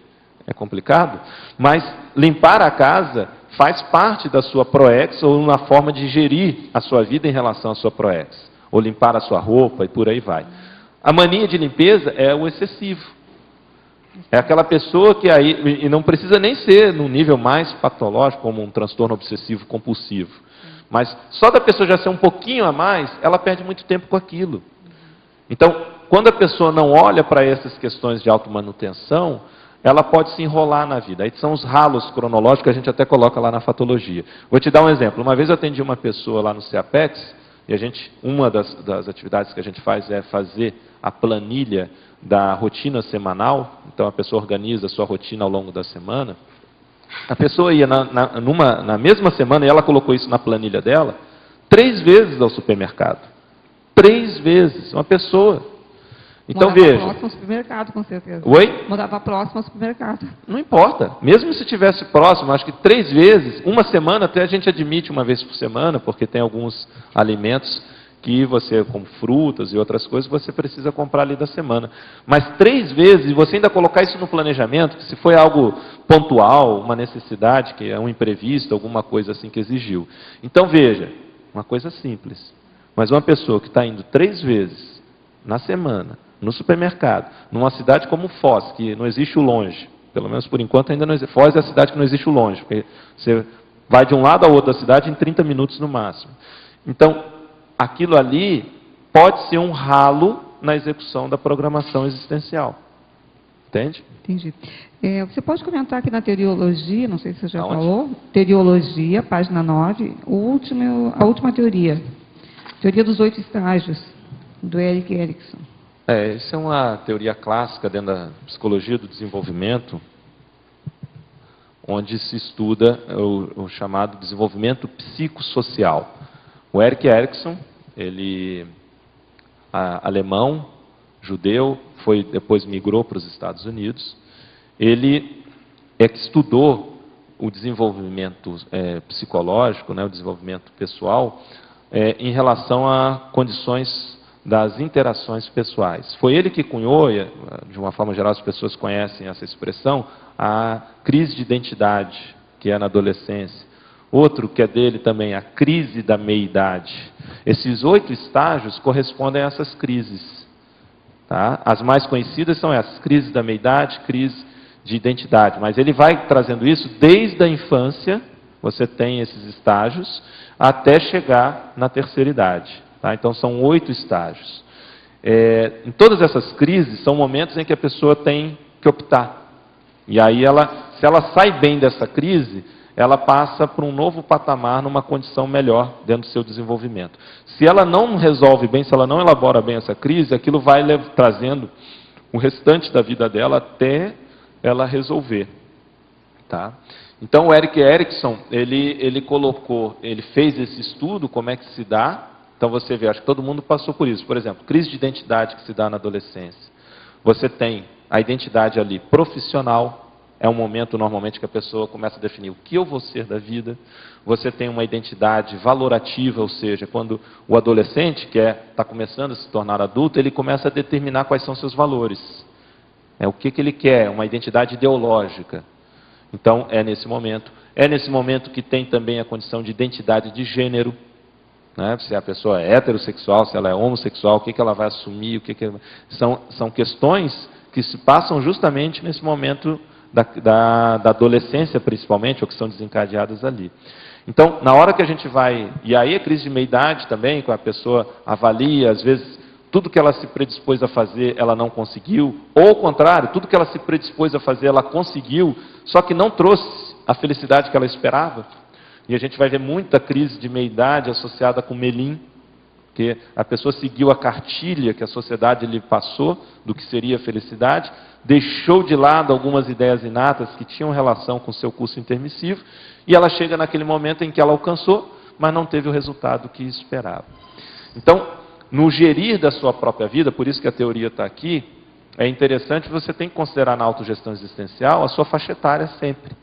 é complicado, mas limpar a casa faz parte da sua proex ou uma forma de gerir a sua vida em relação à sua proex. Ou limpar a sua roupa e por aí vai. A mania de limpeza é o excessivo. É aquela pessoa que aí, e não precisa nem ser num nível mais patológico, como um transtorno obsessivo compulsivo. Mas só da pessoa já ser um pouquinho a mais, ela perde muito tempo com aquilo. Então, quando a pessoa não olha para essas questões de automanutenção, ela pode se enrolar na vida. Aí são os ralos cronológicos que a gente até coloca lá na fatologia. Vou te dar um exemplo. Uma vez eu atendi uma pessoa lá no CEAPEX, e uma das atividades que a gente faz é fazer a planilha da rotina semanal. Então, a pessoa organiza a sua rotina ao longo da semana. A pessoa ia na mesma semana, e ela colocou isso na planilha dela, 3 vezes ao supermercado. 3 vezes. Uma pessoa. Então, morava veja. Próximo ao supermercado, com certeza. Oi? Morava próximo ao supermercado. Não importa. Mesmo se estivesse próximo, acho que 3 vezes, uma semana até a gente admite uma vez por semana, porque tem alguns alimentos que você, como frutas e outras coisas, você precisa comprar ali da semana. Mas 3 vezes, e você ainda colocar isso no planejamento, que se foi algo pontual, uma necessidade, que é um imprevisto, alguma coisa assim que exigiu. Então, veja, uma coisa simples. Mas uma pessoa que está indo 3 vezes na semana, no supermercado, numa cidade como Foz, que não existe o longe, pelo menos por enquanto ainda não existe. Foz é a cidade que não existe o longe, porque você vai de um lado ao outro da cidade em 30 minutos no máximo. Então, aquilo ali pode ser um ralo na execução da programação existencial. Entende? Entendi. Você pode comentar aqui na teriologia, não sei se você já falou, teriologia, página 9, a última teoria. Teoria dos 8 estágios, do Erik Erikson. Isso é uma teoria clássica dentro da psicologia do desenvolvimento, onde se estuda o chamado desenvolvimento psicossocial. O Erik Erikson, ele alemão, judeu, depois migrou para os Estados Unidos. Ele estudou o desenvolvimento psicológico, o desenvolvimento pessoal, em relação a condições das interações pessoais. Foi ele que cunhou, de uma forma geral as pessoas conhecem essa expressão, a crise de identidade, que é na adolescência. Outro que é dele também, a crise da meia-idade. Esses 8 estágios correspondem a essas crises. Tá? As mais conhecidas são essas, crise da meia-idade, crise de identidade. Mas ele vai trazendo isso desde a infância, você tem esses estágios, até chegar na terceira idade. Tá? Então, são 8 estágios. Em todas essas crises, são momentos em que a pessoa tem que optar. E aí, se ela sai bem dessa crise, ela passa para um novo patamar, numa condição melhor dentro do seu desenvolvimento. Se ela não resolve bem, se ela não elabora bem essa crise, aquilo vai trazendo o restante da vida dela até ela resolver. Tá? Então, o Erik Erikson, ele fez esse estudo, como é que se dá. Então, você vê, acho que todo mundo passou por isso. Por exemplo, crise de identidade que se dá na adolescência. Você tem a identidade ali profissional, é um momento normalmente que a pessoa começa a definir o que eu vou ser da vida. Você tem uma identidade valorativa, ou seja, quando o adolescente, que está começando a se tornar adulto, ele começa a determinar quais são seus valores. O que ele quer, uma identidade ideológica. Então, é nesse momento. É nesse momento que tem também a condição de identidade de gênero. Né? Se a pessoa é heterossexual, se ela é homossexual, o que ela vai assumir, são questões que se passam justamente nesse momento da adolescência, principalmente, ou que são desencadeadas ali. Então, na hora que a gente vai... E aí a crise de meia-idade também, quando a pessoa avalia, às vezes, tudo que ela se predispôs a fazer, ela não conseguiu. Ou, ao contrário, tudo que ela se predispôs a fazer, ela conseguiu, só que não trouxe a felicidade que ela esperava. E a gente vai ver muita crise de meia-idade associada com melim, porque a pessoa seguiu a cartilha que a sociedade lhe passou do que seria felicidade, deixou de lado algumas ideias inatas que tinham relação com o seu curso intermissivo, e ela chega naquele momento em que ela alcançou, mas não teve o resultado que esperava. Então, no gerir da sua própria vida, por isso que a teoria está aqui, é interessante, você tem que considerar na autogestão existencial a sua faixa etária sempre.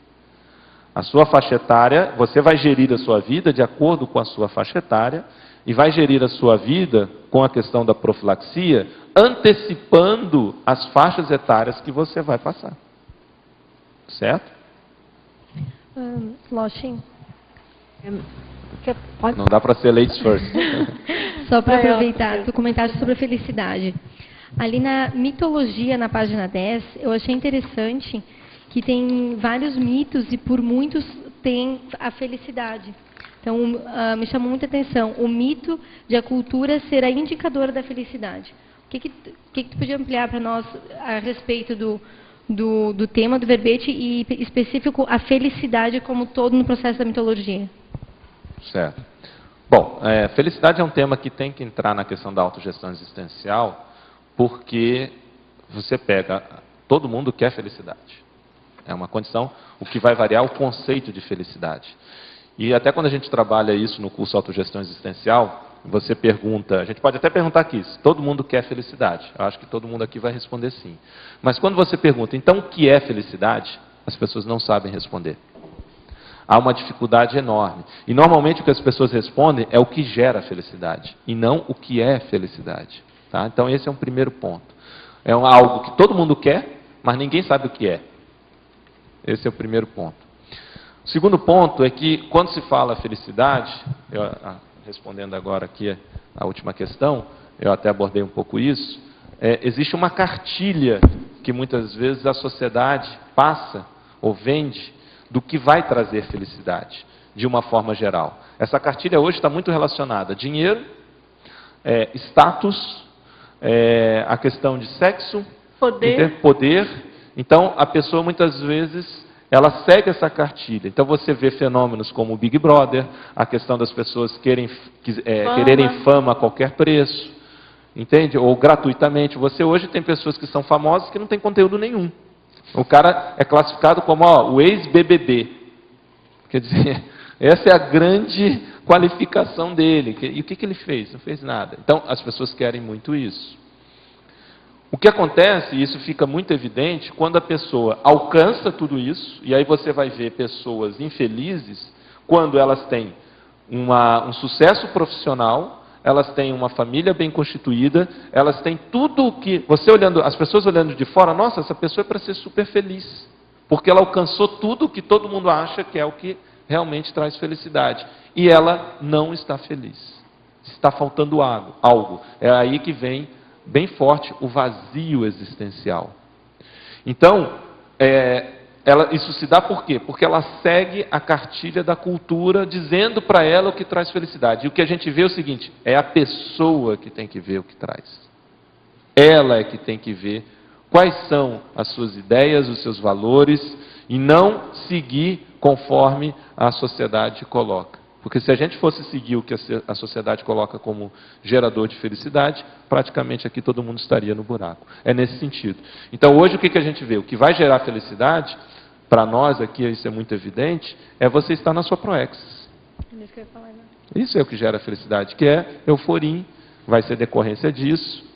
A sua faixa etária, você vai gerir a sua vida de acordo com a sua faixa etária, e vai gerir a sua vida com a questão da profilaxia, antecipando as faixas etárias que você vai passar. Certo? Loshin. Não dá para ser ladies first. Só para aproveitar o comentário sobre a felicidade. Ali na mitologia, na página 10, eu achei interessante que tem vários mitos e por muitos tem a felicidade. Então, me chamou muita atenção o mito de a cultura ser a indicadora da felicidade. O que tu podia ampliar para nós a respeito do tema do verbete e específico a felicidade como todo no processo da mitologia? Certo. Bom, felicidade é um tema que tem que entrar na questão da autogestão existencial, porque você pega, todo mundo quer felicidade. É uma condição, o que vai variar é o conceito de felicidade. E até quando a gente trabalha isso no curso Autogestão Existencial, você pergunta, a gente pode até perguntar aqui, se todo mundo quer felicidade. Eu acho que todo mundo aqui vai responder sim. Mas quando você pergunta, então o que é felicidade? As pessoas não sabem responder. Há uma dificuldade enorme. E normalmente o que as pessoas respondem é o que gera felicidade, e não o que é felicidade. Tá? Então esse é um primeiro ponto. É algo que todo mundo quer, mas ninguém sabe o que é. Esse é o primeiro ponto. O segundo ponto é que, quando se fala felicidade, respondendo agora aqui a última questão, eu até abordei um pouco isso, existe uma cartilha que muitas vezes a sociedade passa ou vende do que vai trazer felicidade, de uma forma geral. Essa cartilha hoje está muito relacionada a dinheiro, status, a questão de sexo, poder. Então, a pessoa muitas vezes ela segue essa cartilha. Então você vê fenômenos como o Big Brother, a questão das pessoas quererem fama a qualquer preço, entende? Ou gratuitamente. Você hoje tem pessoas que são famosas que não têm conteúdo nenhum. O cara é classificado como o ex-BBB. Quer dizer, essa é a grande qualificação dele. E o que ele fez? Não fez nada. Então as pessoas querem muito isso. O que acontece, e isso fica muito evidente, quando a pessoa alcança tudo isso, e aí você vai ver pessoas infelizes, quando elas têm um sucesso profissional, elas têm uma família bem constituída, elas têm tudo o que... as pessoas olhando de fora, nossa, essa pessoa é para ser super feliz, porque ela alcançou tudo o que todo mundo acha que é o que realmente traz felicidade. E ela não está feliz. Está faltando algo. É aí que vem bem forte o vazio existencial. Então, isso se dá por quê? Porque ela segue a cartilha da cultura, dizendo para ela o que traz felicidade. E o que a gente vê é o seguinte, é a pessoa que tem que ver o que traz. Ela é que tem que ver quais são as suas ideias, os seus valores, e não seguir conforme a sociedade coloca. Porque se a gente fosse seguir o que a sociedade coloca como gerador de felicidade, praticamente aqui todo mundo estaria no buraco. É nesse sentido. Então hoje o que a gente vê? O que vai gerar felicidade, para nós aqui isso é muito evidente, é você estar na sua proexis. Isso é o que gera felicidade, que é euforim, vai ser decorrência disso.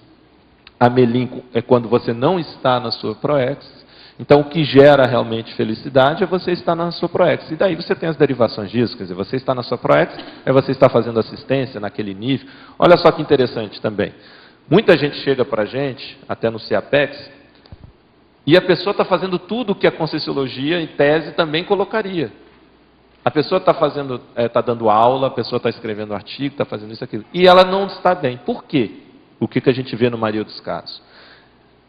Amelim é quando você não está na sua proexis. Então, o que gera realmente felicidade é você estar na sua proexis. E daí você tem as derivações disso, quer dizer, você está na sua proexis, é você estar fazendo assistência naquele nível. Olha só que interessante também. Muita gente chega para a gente, até no CIAPEX, e a pessoa está fazendo tudo o que a Conscienciologia, em tese, também colocaria. A pessoa está está dando aula, a pessoa está escrevendo artigo, está fazendo isso, aquilo. E ela não está bem. Por quê? O que a gente vê no maioria dos casos?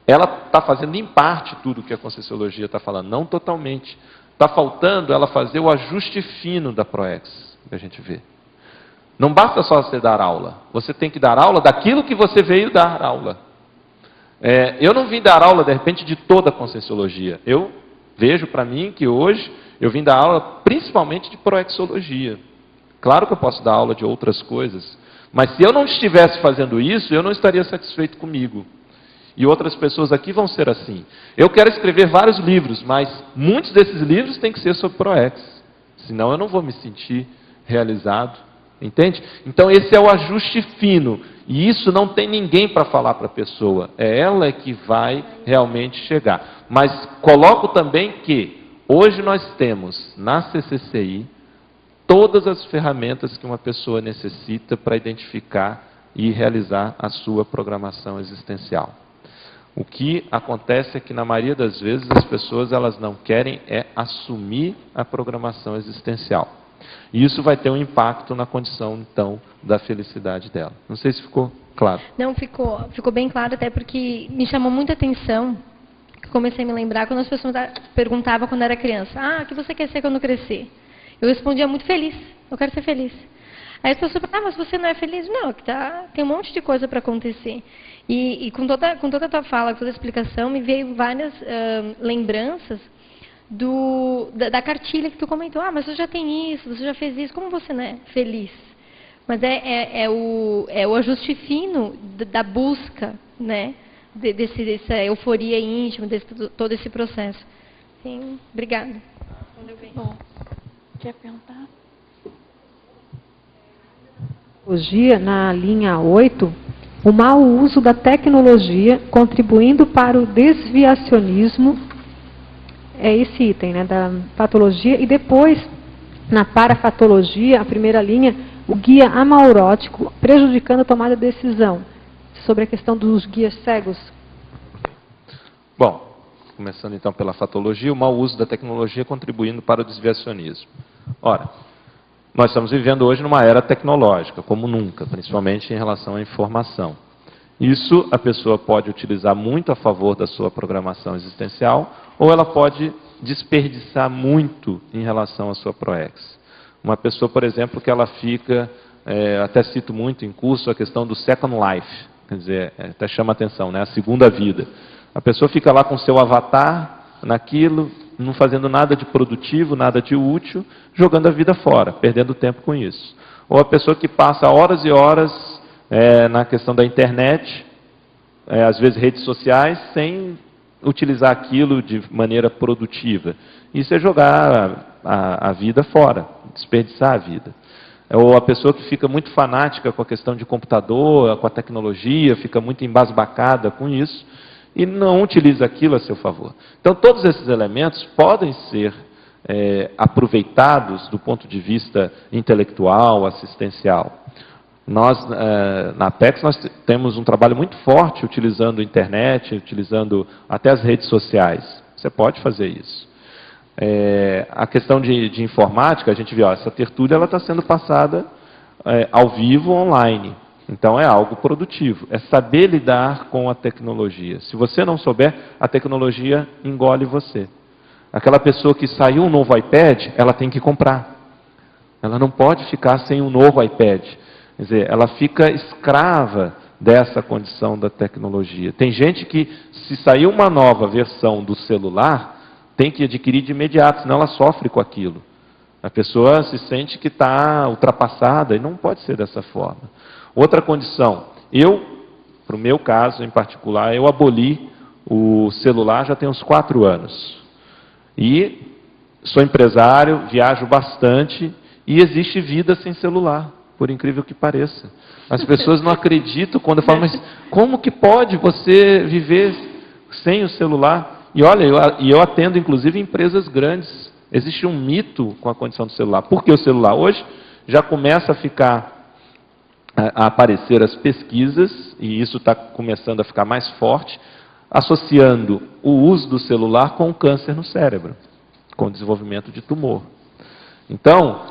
Ela está fazendo em parte tudo o que a Conscienciologia está falando, não totalmente. Está faltando ela fazer o ajuste fino da proexis, que a gente vê. Não basta só você dar aula. Você tem que dar aula daquilo que você veio dar aula. Eu não vim dar aula, de repente, de toda a Conscienciologia. Eu vejo para mim que hoje eu vim dar aula principalmente de proexologia. Claro que eu posso dar aula de outras coisas, mas se eu não estivesse fazendo isso, eu não estaria satisfeito comigo. E outras pessoas aqui vão ser assim. Eu quero escrever vários livros, mas muitos desses livros têm que ser sobre proexis. Senão eu não vou me sentir realizado. Entende? Então esse é o ajuste fino. E isso não tem ninguém para falar para a pessoa. É ela que vai realmente chegar. Mas coloco também que hoje nós temos na CCCI todas as ferramentas que uma pessoa necessita para identificar e realizar a sua programação existencial. O que acontece é que, na maioria das vezes, as pessoas elas não querem assumir a programação existencial. E isso vai ter um impacto na condição, então, da felicidade dela. Não sei se ficou claro. Não, ficou bem claro, até porque me chamou muita atenção, que comecei a me lembrar, quando as pessoas perguntavam quando era criança, o que você quer ser quando crescer? Eu respondia muito feliz, eu quero ser feliz. Aí as pessoas falavam, mas você não é feliz? Não, tem um monte de coisa para acontecer. E com toda a tua fala, com toda a explicação, me veio várias lembranças da cartilha que tu comentou. Mas você já tem isso, você já fez isso, como você não é feliz? Mas é o ajuste fino da busca, né? Dessa euforia íntima, todo esse processo. Sim, obrigada. Bom, quer perguntar? Na linha 8, o mau uso da tecnologia contribuindo para o desviacionismo, é esse item, né, da patologia. E depois, na parafatologia, a primeira linha, o guia amaurótico prejudicando a tomada de decisão, sobre a questão dos guias cegos. Bom, começando então pela fatologia, o mau uso da tecnologia contribuindo para o desviacionismo. Ora, nós estamos vivendo hoje numa era tecnológica, como nunca, principalmente em relação à informação. Isso a pessoa pode utilizar muito a favor da sua programação existencial, ou ela pode desperdiçar muito em relação à sua proexis. Uma pessoa, por exemplo, que ela fica, até cito muito em curso a questão do second life, quer dizer, até chama atenção, né? A segunda vida. A pessoa fica lá com o seu avatar naquilo, não fazendo nada de produtivo, nada de útil, jogando a vida fora, perdendo tempo com isso. Ou a pessoa que passa horas e horas na questão da internet, às vezes redes sociais, sem utilizar aquilo de maneira produtiva. Isso é jogar a vida fora, desperdiçar a vida. Ou a pessoa que fica muito fanática com a questão de computador, com a tecnologia, fica muito embasbacada com isso, e não utiliza aquilo a seu favor. Então, todos esses elementos podem ser aproveitados do ponto de vista intelectual, assistencial. Nós, na Apex, nós temos um trabalho muito forte utilizando a internet, utilizando até as redes sociais. Você pode fazer isso. A questão de informática, a gente viu, essa tertúlia está sendo passada ao vivo, online. Então é algo produtivo, é saber lidar com a tecnologia. Se você não souber, a tecnologia engole você. Aquela pessoa que saiu um novo iPad, ela tem que comprar. Ela não pode ficar sem um novo iPad. Quer dizer, ela fica escrava dessa condição da tecnologia. Tem gente que, se sair uma nova versão do celular, tem que adquirir de imediato, senão ela sofre com aquilo. A pessoa se sente que está ultrapassada e não pode ser dessa forma. Outra condição, para o meu caso em particular, eu aboli o celular já tem uns 4 anos. E sou empresário, viajo bastante e existe vida sem celular, por incrível que pareça. As pessoas não acreditam quando eu falo, mas como que pode você viver sem o celular? E olha, eu atendo inclusive empresas grandes. Existe um mito com a condição do celular. Por que o celular? Hoje já começa a aparecer as pesquisas, e isso está começando a ficar mais forte, associando o uso do celular com o câncer no cérebro, com o desenvolvimento de tumor. Então,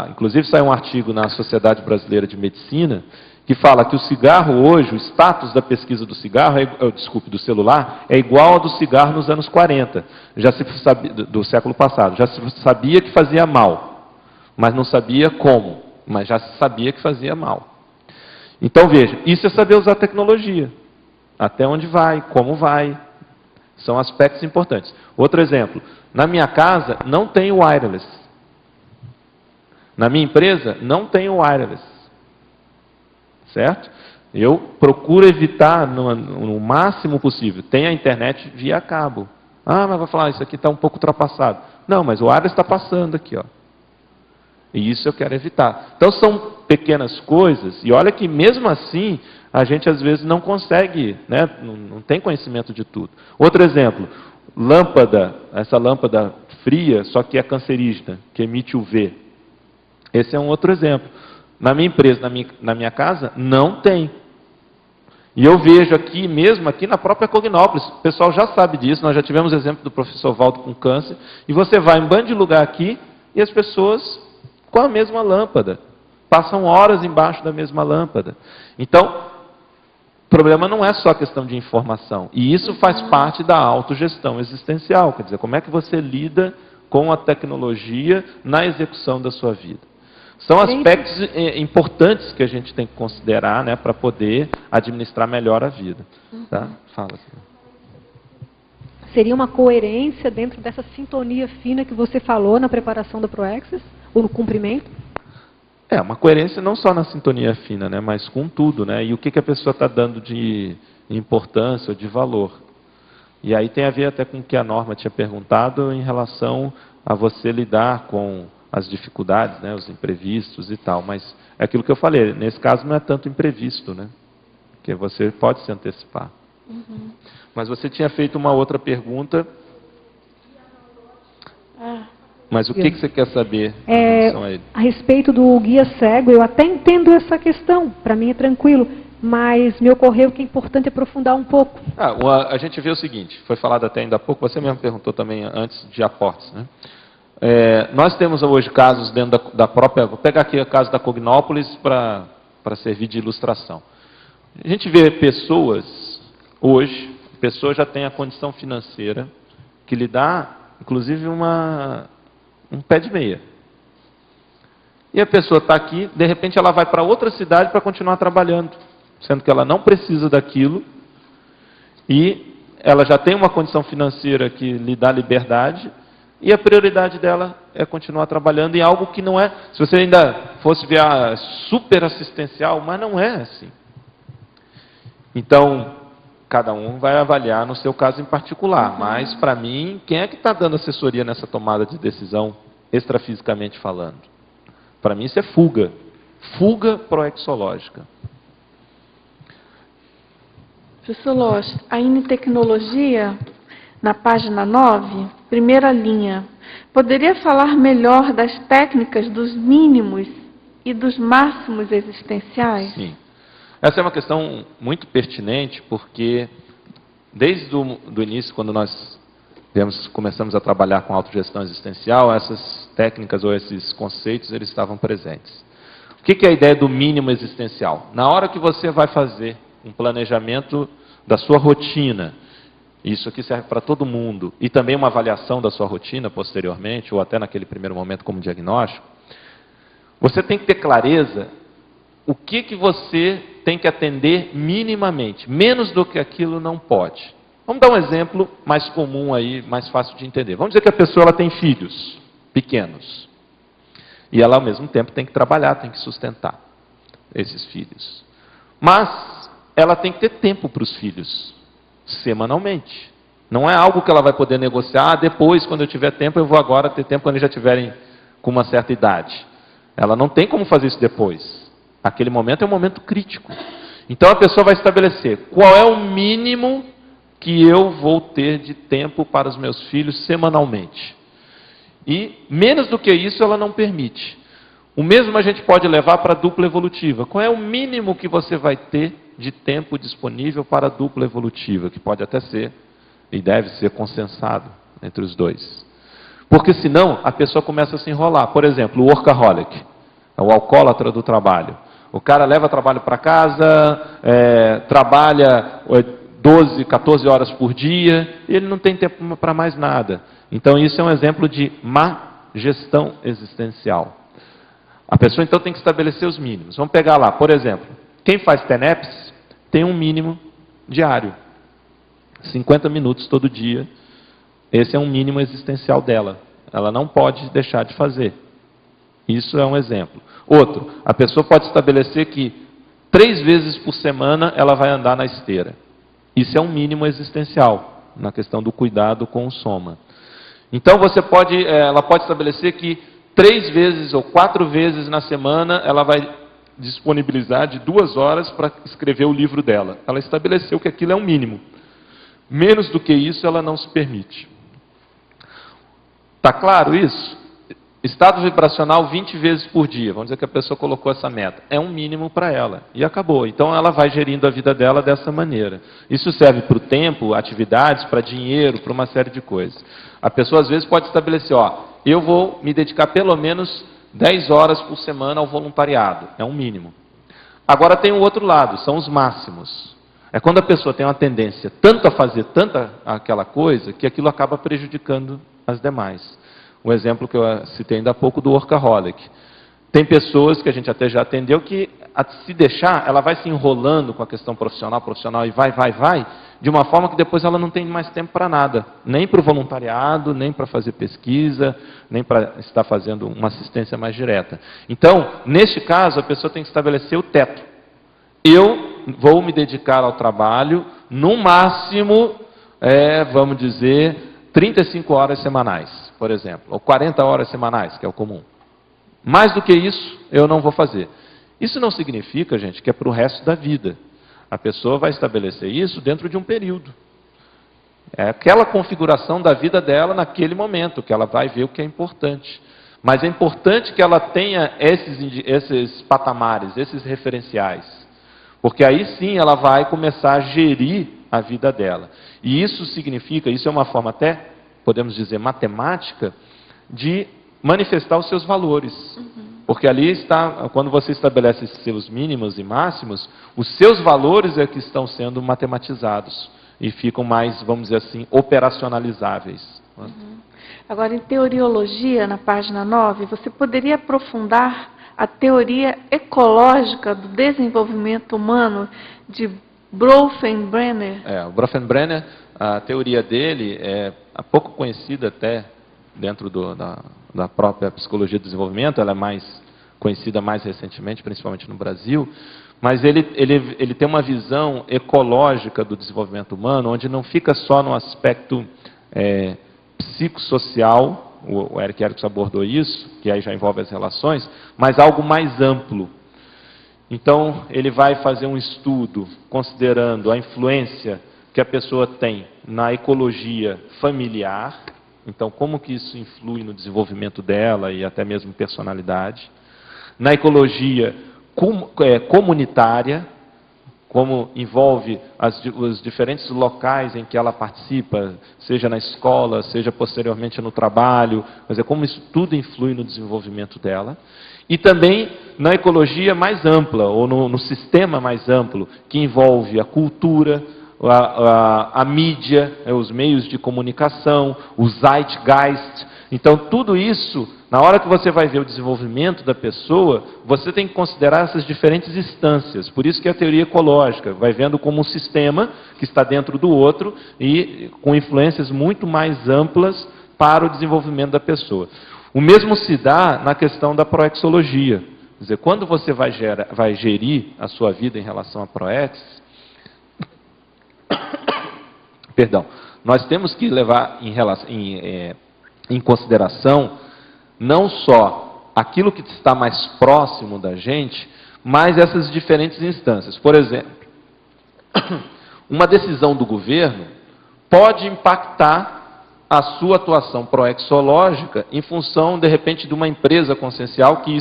inclusive saiu um artigo na Sociedade Brasileira de Medicina que fala que o cigarro hoje, o status da pesquisa do cigarro, do celular, é igual ao do cigarro nos anos 40, já se sabia, do século passado. Já se sabia que fazia mal, mas não sabia como, mas já se sabia que fazia mal. Então veja, isso é saber usar a tecnologia. Até onde vai, como vai, são aspectos importantes. Outro exemplo, na minha casa não tem wireless. Na minha empresa não tem wireless. Certo? Eu procuro evitar no máximo possível. Tem a internet via cabo. Ah, mas vai falar, isso aqui está um pouco ultrapassado. Não, mas o wireless está passando aqui, ó. E isso eu quero evitar. Então são pequenas coisas, e olha que mesmo assim, a gente às vezes não consegue, né, não tem conhecimento de tudo. Outro exemplo, lâmpada, essa lâmpada fria, só que é cancerígena, que emite UV. Esse é um outro exemplo. Na minha empresa, na minha casa, não tem. E eu vejo aqui, mesmo aqui na própria Cognópolis, o pessoal já sabe disso, nós já tivemos exemplo do professor Valdo com câncer, e você vai em um bando de lugar aqui, e as pessoas com a mesma lâmpada, passam horas embaixo da mesma lâmpada. Então, o problema não é só a questão de informação, e isso faz parte da autogestão existencial, quer dizer, como é que você lida com a tecnologia na execução da sua vida. São aspectos importantes que a gente tem que considerar, né, para poder administrar melhor a vida. Tá? Fala. Seria uma coerência dentro dessa sintonia fina que você falou na preparação do ProAccess, ou no cumprimento? É, uma coerência não só na sintonia fina, né, mas com tudo, né, e o que a pessoa está dando de importância ou de valor. E aí tem a ver até com o que a Norma tinha perguntado em relação a você lidar com as dificuldades, né, os imprevistos e tal, mas é aquilo que eu falei, nesse caso não é tanto imprevisto, né, porque você pode se antecipar. Uhum. Mas você tinha feito uma outra pergunta, mas o que você quer saber em relação a ele? A respeito do guia cego, eu até entendo essa questão, para mim é tranquilo, mas me ocorreu que é importante aprofundar um pouco. A gente vê o seguinte, foi falado até ainda há pouco, você mesmo perguntou também antes de aportes, né? Nós temos hoje casos dentro da própria... Vou pegar aqui o caso da Cognópolis para servir de ilustração. A gente vê pessoas, hoje, a pessoa já tem a condição financeira que lhe dá, inclusive, um pé de meia. E a pessoa está aqui, de repente ela vai para outra cidade para continuar trabalhando, sendo que ela não precisa daquilo, e ela já tem uma condição financeira que lhe dá liberdade, e a prioridade dela é continuar trabalhando em algo que não é, se você ainda fosse ver a super assistencial, mas não é assim. Então, cada um vai avaliar no seu caso em particular, mas para mim, quem é que está dando assessoria nessa tomada de decisão, extrafisicamente falando? Para mim isso é fuga proexológica. Professor Loss, a Initecnologia, na página 9, primeira linha, poderia falar melhor das técnicas dos mínimos e dos máximos existenciais? Sim. Essa é uma questão muito pertinente, porque desde o início, quando nós começamos a trabalhar com autogestão existencial, essas técnicas ou esses conceitos, eles estavam presentes. O que é a ideia do mínimo existencial? Na hora que você vai fazer um planejamento da sua rotina, isso aqui serve para todo mundo, e também uma avaliação da sua rotina posteriormente, ou até naquele primeiro momento como diagnóstico, você tem que ter clareza o que você tem que atender minimamente. Menos do que aquilo não pode. Vamos dar um exemplo mais comum aí, mais fácil de entender. Vamos dizer que a pessoa ela tem filhos pequenos. E ela, ao mesmo tempo, tem que trabalhar, tem que sustentar esses filhos. Mas ela tem que ter tempo para os filhos, semanalmente. Não é algo que ela vai poder negociar, depois, quando eu tiver tempo, eu vou agora ter tempo quando eles já estiverem com uma certa idade. Ela não tem como fazer isso depois. Aquele momento é um momento crítico. Então a pessoa vai estabelecer qual é o mínimo que eu vou ter de tempo para os meus filhos semanalmente. E menos do que isso ela não permite. O mesmo a gente pode levar para a dupla evolutiva. Qual é o mínimo que você vai ter de tempo disponível para a dupla evolutiva? Que pode até ser e deve ser consensado entre os dois. Porque senão a pessoa começa a se enrolar. Por exemplo, o workaholic, o alcoólatra do trabalho. O cara leva trabalho para casa, trabalha 12, 14 horas por dia, e ele não tem tempo para mais nada. Então isso é um exemplo de má gestão existencial. A pessoa então tem que estabelecer os mínimos. Vamos pegar lá, por exemplo, quem faz TENEPS tem um mínimo diário. 50 minutos todo dia. Esse é um mínimo existencial dela. Ela não pode deixar de fazer. Isso é um exemplo. Outro, a pessoa pode estabelecer que 3 vezes por semana ela vai andar na esteira. Isso é um mínimo existencial, na questão do cuidado com o soma. Então ela pode estabelecer que 3 vezes ou 4 vezes na semana ela vai disponibilizar de 2 horas para escrever o livro dela. Ela estabeleceu que aquilo é um mínimo. Menos do que isso ela não se permite. Está claro isso? Estado vibracional 20 vezes por dia. Vamos dizer que a pessoa colocou essa meta. É um mínimo para ela. E acabou. Então ela vai gerindo a vida dela dessa maneira. Isso serve para o tempo, atividades, para dinheiro, para uma série de coisas. A pessoa às vezes pode estabelecer, eu vou me dedicar pelo menos 10 horas por semana ao voluntariado. É um mínimo. Agora tem o outro lado, são os máximos. É quando a pessoa tem uma tendência tanto a fazer tanta aquela coisa, que aquilo acaba prejudicando as demais. Um exemplo que eu citei ainda há pouco do workaholic. Tem pessoas que a gente até já atendeu que, se deixar, ela vai se enrolando com a questão profissional, e vai, de uma forma que depois ela não tem mais tempo para nada. Nem para o voluntariado, nem para fazer pesquisa, nem para estar fazendo uma assistência mais direta. Então, neste caso, a pessoa tem que estabelecer o teto. Eu vou me dedicar ao trabalho, no máximo, vamos dizer, 35 horas semanais, por exemplo, ou 40 horas semanais, que é o comum. Mais do que isso, eu não vou fazer. Isso não significa, gente, que é para o resto da vida. A pessoa vai estabelecer isso dentro de um período. É aquela configuração da vida dela naquele momento, que ela vai ver o que é importante. Mas é importante que ela tenha esses patamares, esses referenciais. Porque aí sim ela vai começar a gerir a vida dela. E isso significa, isso é uma forma até, podemos dizer, matemática, de manifestar os seus valores. Porque ali está, quando você estabelece esses seus mínimos e máximos, os seus valores é que estão sendo matematizados e ficam mais, vamos dizer assim, operacionalizáveis. Agora, em teoriologia, na página 9, você poderia aprofundar a teoria ecológica do desenvolvimento humano de Bronfenbrenner? O Bronfenbrenner, a teoria dele é pouco conhecida até dentro da própria psicologia do desenvolvimento, ela é mais conhecida mais recentemente, principalmente no Brasil, mas ele tem uma visão ecológica do desenvolvimento humano, onde não fica só no aspecto psicossocial, o Erik Erikson abordou isso, que aí já envolve as relações, mas algo mais amplo. Então, ele vai fazer um estudo considerando a influência que a pessoa tem na ecologia familiar, então como que isso influi no desenvolvimento dela e até mesmo personalidade, na ecologia comunitária, como envolve os diferentes locais em que ela participa, seja na escola, seja posteriormente no trabalho, mas como isso tudo influi no desenvolvimento dela. E também na ecologia mais ampla, ou no sistema mais amplo, que envolve a cultura, a mídia, os meios de comunicação, o zeitgeist. Então, tudo isso, na hora que você vai ver o desenvolvimento da pessoa, você tem que considerar essas diferentes instâncias. Por isso que a teoria ecológica vai vendo como um sistema que está dentro do outro e com influências muito mais amplas para o desenvolvimento da pessoa. O mesmo se dá na questão da proexologia. Quer dizer, quando você vai gerir a sua vida em relação à proex, perdão, nós temos que levar em consideração não só aquilo que está mais próximo da gente, mas essas diferentes instâncias. Por exemplo, uma decisão do governo pode impactar a sua atuação proexológica em função, de repente, de uma empresa consciencial que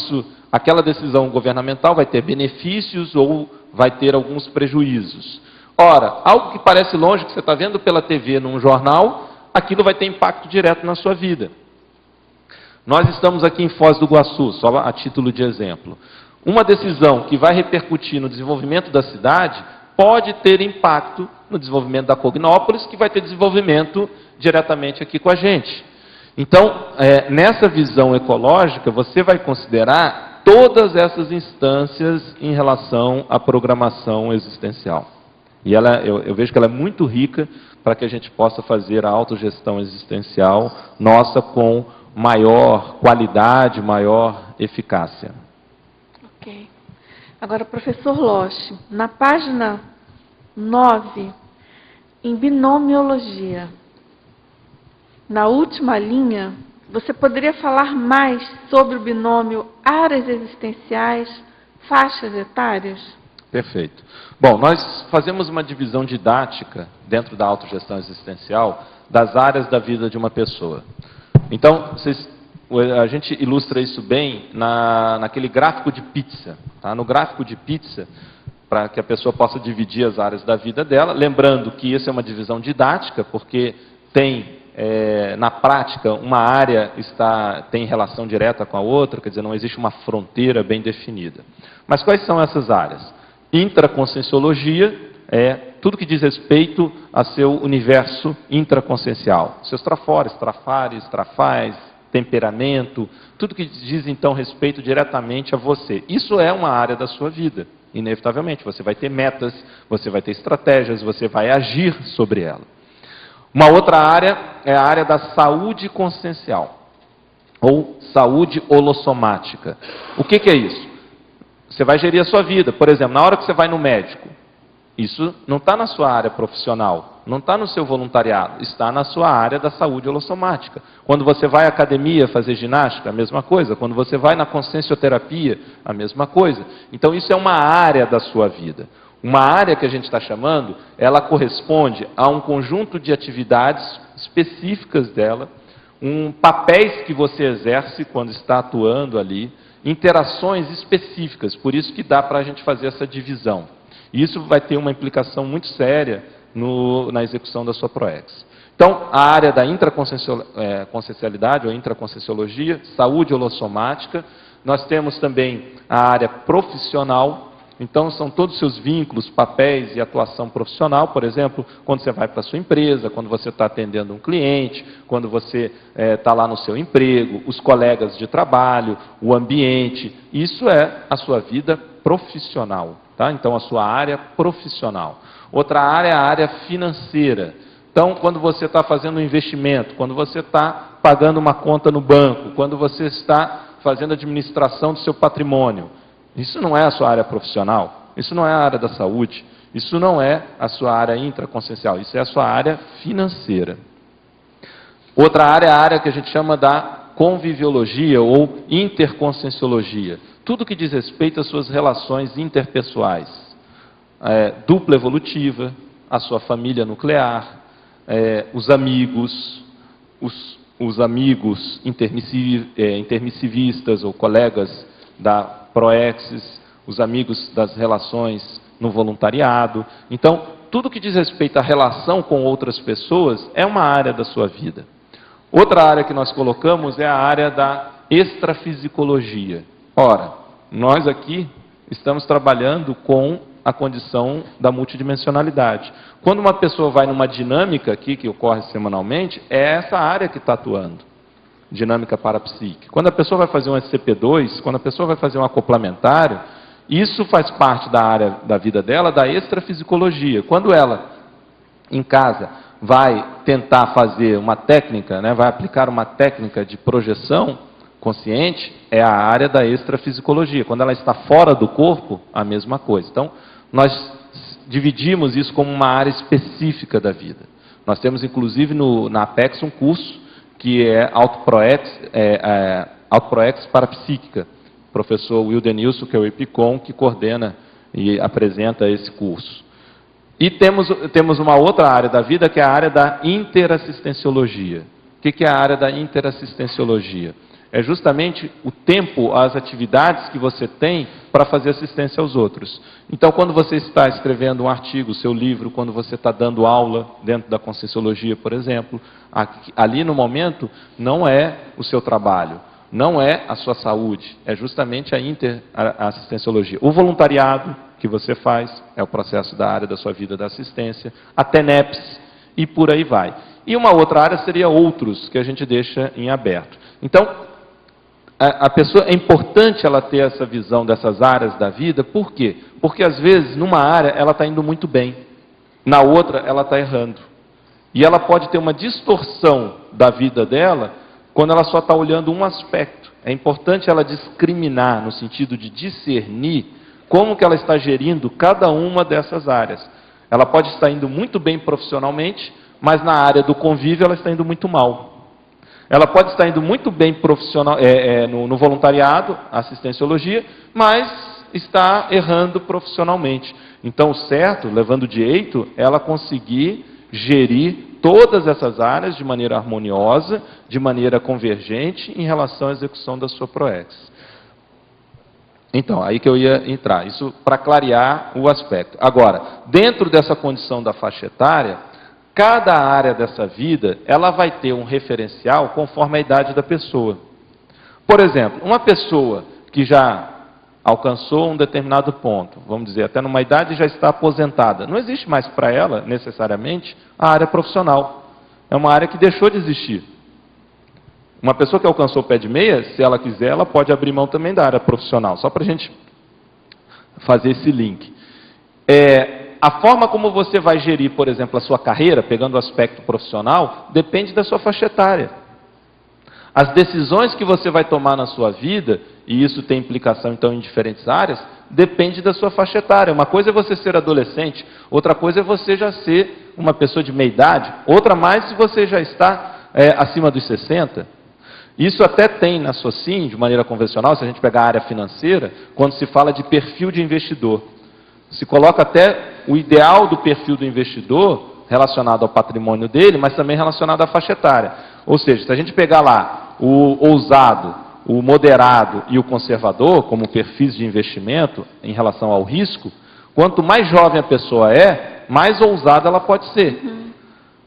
aquela decisão governamental vai ter benefícios ou vai ter alguns prejuízos. Ora, algo que parece longe, que você está vendo pela TV, num jornal, aquilo vai ter impacto direto na sua vida. Nós estamos aqui em Foz do Iguaçu, só a título de exemplo. Uma decisão que vai repercutir no desenvolvimento da cidade pode ter impacto no desenvolvimento da Cognópolis, que vai ter desenvolvimento diretamente aqui com a gente. Então, nessa visão ecológica, você vai considerar todas essas instâncias em relação à programação existencial. E eu vejo que ela é muito rica para que a gente possa fazer a autogestão existencial nossa com maior qualidade, maior eficácia. Ok. Agora, professor Loche, na página 9, em binomiologia, na última linha, você poderia falar mais sobre o binômio áreas existenciais, faixas etárias? Perfeito. Bom, nós fazemos uma divisão didática dentro da autogestão existencial das áreas da vida de uma pessoa. Então, a gente ilustra isso bem naquele gráfico de pizza. Tá? No gráfico de pizza, para que a pessoa possa dividir as áreas da vida dela, lembrando que isso é uma divisão didática, porque tem, na prática, uma área tem relação direta com a outra, quer dizer, não existe uma fronteira bem definida. Mas quais são essas áreas? Intraconscienciologia é tudo que diz respeito a seu universo intraconsciencial. Seus trafores, trafares, trafais, temperamento, tudo que diz então respeito diretamente a você. Isso é uma área da sua vida, inevitavelmente. Você vai ter metas, você vai ter estratégias, você vai agir sobre ela. Uma outra área é a área da saúde consciencial, ou saúde holossomática. O que é isso? Você vai gerir a sua vida. Por exemplo, na hora que você vai no médico, isso não está na sua área profissional, não está no seu voluntariado, está na sua área da saúde holossomática. Quando você vai à academia fazer ginástica, a mesma coisa. Quando você vai na consciencioterapia, a mesma coisa. Então isso é uma área da sua vida. Uma área que a gente está chamando, ela corresponde a um conjunto de atividades específicas dela, papéis que você exerce quando está atuando ali, interações específicas, por isso que dá para a gente fazer essa divisão. E isso vai ter uma implicação muito séria na execução da sua proex. Então, a área da intraconsciencialidade, ou intraconscienciologia, saúde holossomática, nós temos também a área profissional. Então, são todos os seus vínculos, papéis e atuação profissional, por exemplo, quando você vai para a sua empresa, quando você está atendendo um cliente, quando você está lá no seu emprego, os colegas de trabalho, o ambiente. Isso é a sua vida profissional. Tá? Então, a sua área profissional. Outra área é a área financeira. Então, quando você está fazendo um investimento, quando você está pagando uma conta no banco, quando você está fazendo a administração do seu patrimônio, isso não é a sua área profissional, isso não é a área da saúde, isso não é a sua área intraconsciencial, isso é a sua área financeira. Outra área é a área que a gente chama da conviviologia ou interconscienciologia. Tudo que diz respeito às suas relações interpessoais. Dupla evolutiva, a sua família nuclear, os amigos, os amigos intermissivistas ou colegas da proexis, os amigos das relações no voluntariado. Então, tudo que diz respeito à relação com outras pessoas é uma área da sua vida. Outra área que nós colocamos é a área da extrafisicologia. Ora, nós aqui estamos trabalhando com a condição da multidimensionalidade. Quando uma pessoa vai numa dinâmica aqui, que ocorre semanalmente, é essa área que está atuando, dinâmica parapsíquica. Quando a pessoa vai fazer um SCP-2, quando a pessoa vai fazer um acoplamentário, isso faz parte da área da vida dela, da extrafisicologia. Quando ela, em casa, vai tentar fazer uma técnica, né, vai aplicar uma técnica de projeção consciente, é a área da extrafisicologia. Quando ela está fora do corpo, a mesma coisa. Então, nós dividimos isso como uma área específica da vida. Nós temos, inclusive, na Apex, um curso que é Autoproex Parapsíquica. O professor Wildenilson, que é o EPICOM, que coordena e apresenta esse curso. E temos uma outra área da vida, que é a área da interassistenciologia. O que é a área da interassistenciologia? É justamente o tempo, as atividades que você tem para fazer assistência aos outros. Então, quando você está escrevendo um artigo, seu livro, quando você está dando aula dentro da Conscienciologia, por exemplo, ali no momento não é o seu trabalho, não é a sua saúde, é justamente a interassistenciologia. O voluntariado que você faz é o processo da área da sua vida da assistência, a TENEPS e por aí vai. E uma outra área seria outros, que a gente deixa em aberto. Então, a pessoa, é importante ela ter essa visão dessas áreas da vida, por quê? Porque às vezes, numa área, ela está indo muito bem, na outra, ela está errando. E ela pode ter uma distorção da vida dela, quando ela só está olhando um aspecto. É importante ela discriminar, no sentido de discernir, como que ela está gerindo cada uma dessas áreas. Ela pode estar indo muito bem profissionalmente, mas na área do convívio ela está indo muito mal. Ela pode estar indo muito bem no voluntariado, assistenciologia, mas está errando profissionalmente. Então, o certo, levando direito, ela conseguir gerir todas essas áreas de maneira harmoniosa, de maneira convergente, em relação à execução da sua PROEX. Então, aí que eu ia entrar, isso para clarear o aspecto. Agora, dentro dessa condição da faixa etária, cada área dessa vida, ela vai ter um referencial conforme a idade da pessoa. Por exemplo, uma pessoa que já alcançou um determinado ponto, vamos dizer, até numa idade já está aposentada, não existe mais para ela, necessariamente, a área profissional. É uma área que deixou de existir. Uma pessoa que alcançou o pé de meia, se ela quiser, ela pode abrir mão também da área profissional, só para a gente fazer esse link. A forma como você vai gerir, por exemplo, a sua carreira, pegando o aspecto profissional, depende da sua faixa etária. As decisões que você vai tomar na sua vida, e isso tem implicação então em diferentes áreas, depende da sua faixa etária. Uma coisa é você ser adolescente, outra coisa é você já ser uma pessoa de meia idade, outra mais se você já está acima dos 60. Isso até tem na SOCIM, de maneira convencional, se a gente pegar a área financeira, quando se fala de perfil de investidor. Se coloca até o ideal do perfil do investidor relacionado ao patrimônio dele, mas também relacionado à faixa etária. Ou seja, se a gente pegar lá o ousado, o moderado e o conservador, como perfis de investimento em relação ao risco, quanto mais jovem a pessoa é, mais ousada ela pode ser.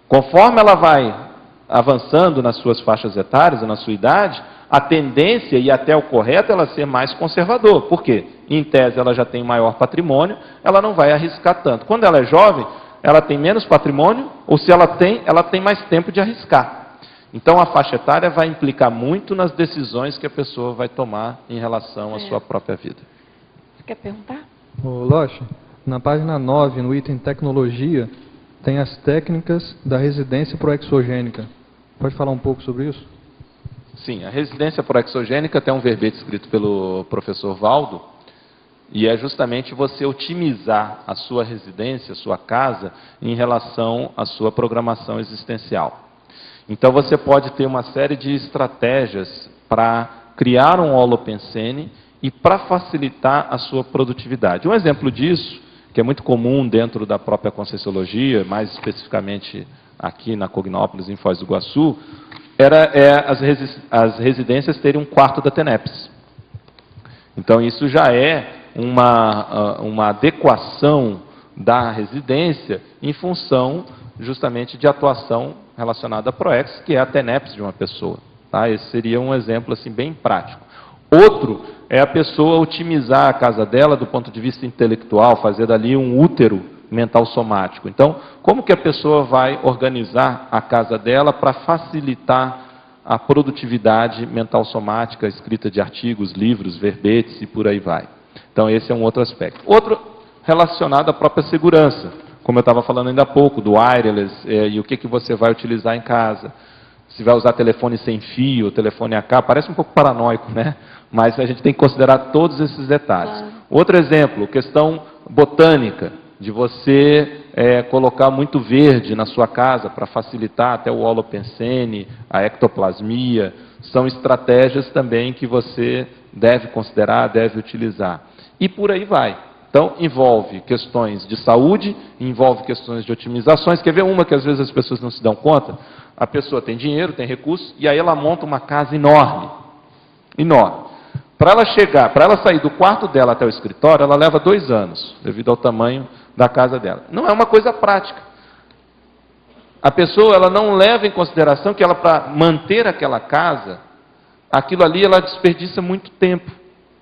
Conforme ela vai avançando nas suas faixas etárias, na sua idade, a tendência, e até o correto, é ela ser mais conservador. Por quê? Em tese, ela já tem maior patrimônio, ela não vai arriscar tanto. Quando ela é jovem, ela tem menos patrimônio, ou se ela tem mais tempo de arriscar. Então, a faixa etária vai implicar muito nas decisões que a pessoa vai tomar em relação à sua própria vida. Você quer perguntar? Ô, Loche, na página 9, no item tecnologia, tem as técnicas da residência proexogênica. Pode falar um pouco sobre isso? Sim, a residência proexogênica tem um verbete escrito pelo professor Valdo, e é justamente você otimizar a sua residência, a sua casa, em relação à sua programação existencial. Então você pode ter uma série de estratégias para criar um holopensene e para facilitar a sua produtividade. Um exemplo disso, que é muito comum dentro da própria Conscienciologia, mais especificamente aqui na Cognópolis, em Foz do Iguaçu, as residências terem um quarto da TENEPS. Então, isso já é uma adequação da residência em função, justamente, de atuação relacionada à PROEX, que é a TENEPS de uma pessoa. Tá? Esse seria um exemplo assim, bem prático. Outro é a pessoa otimizar a casa dela do ponto de vista intelectual, fazer dali um útero mental somático. Então, como que a pessoa vai organizar a casa dela para facilitar a produtividade mental somática, escrita de artigos, livros, verbetes e por aí vai. Então, esse é um outro aspecto. Outro relacionado à própria segurança, como eu estava falando ainda há pouco, do wireless, e o que você vai utilizar em casa. Se vai usar telefone sem fio, telefone AK, parece um pouco paranoico, né? Mas a gente tem que considerar todos esses detalhes. Outro exemplo, questão botânica, de você colocar muito verde na sua casa para facilitar até o holopensene, a ectoplasmia, são estratégias também que você deve considerar, deve utilizar. E por aí vai. Então, envolve questões de saúde, envolve questões de otimizações. Quer ver uma que às vezes as pessoas não se dão conta? A pessoa tem dinheiro, tem recursos, e aí ela monta uma casa enorme. Enorme. Para ela chegar, para ela sair do quarto dela até o escritório, ela leva 2 anos, devido ao tamanho da casa dela. Não é uma coisa prática. A pessoa ela não leva em consideração que ela, para manter aquela casa, aquilo ali ela desperdiça muito tempo.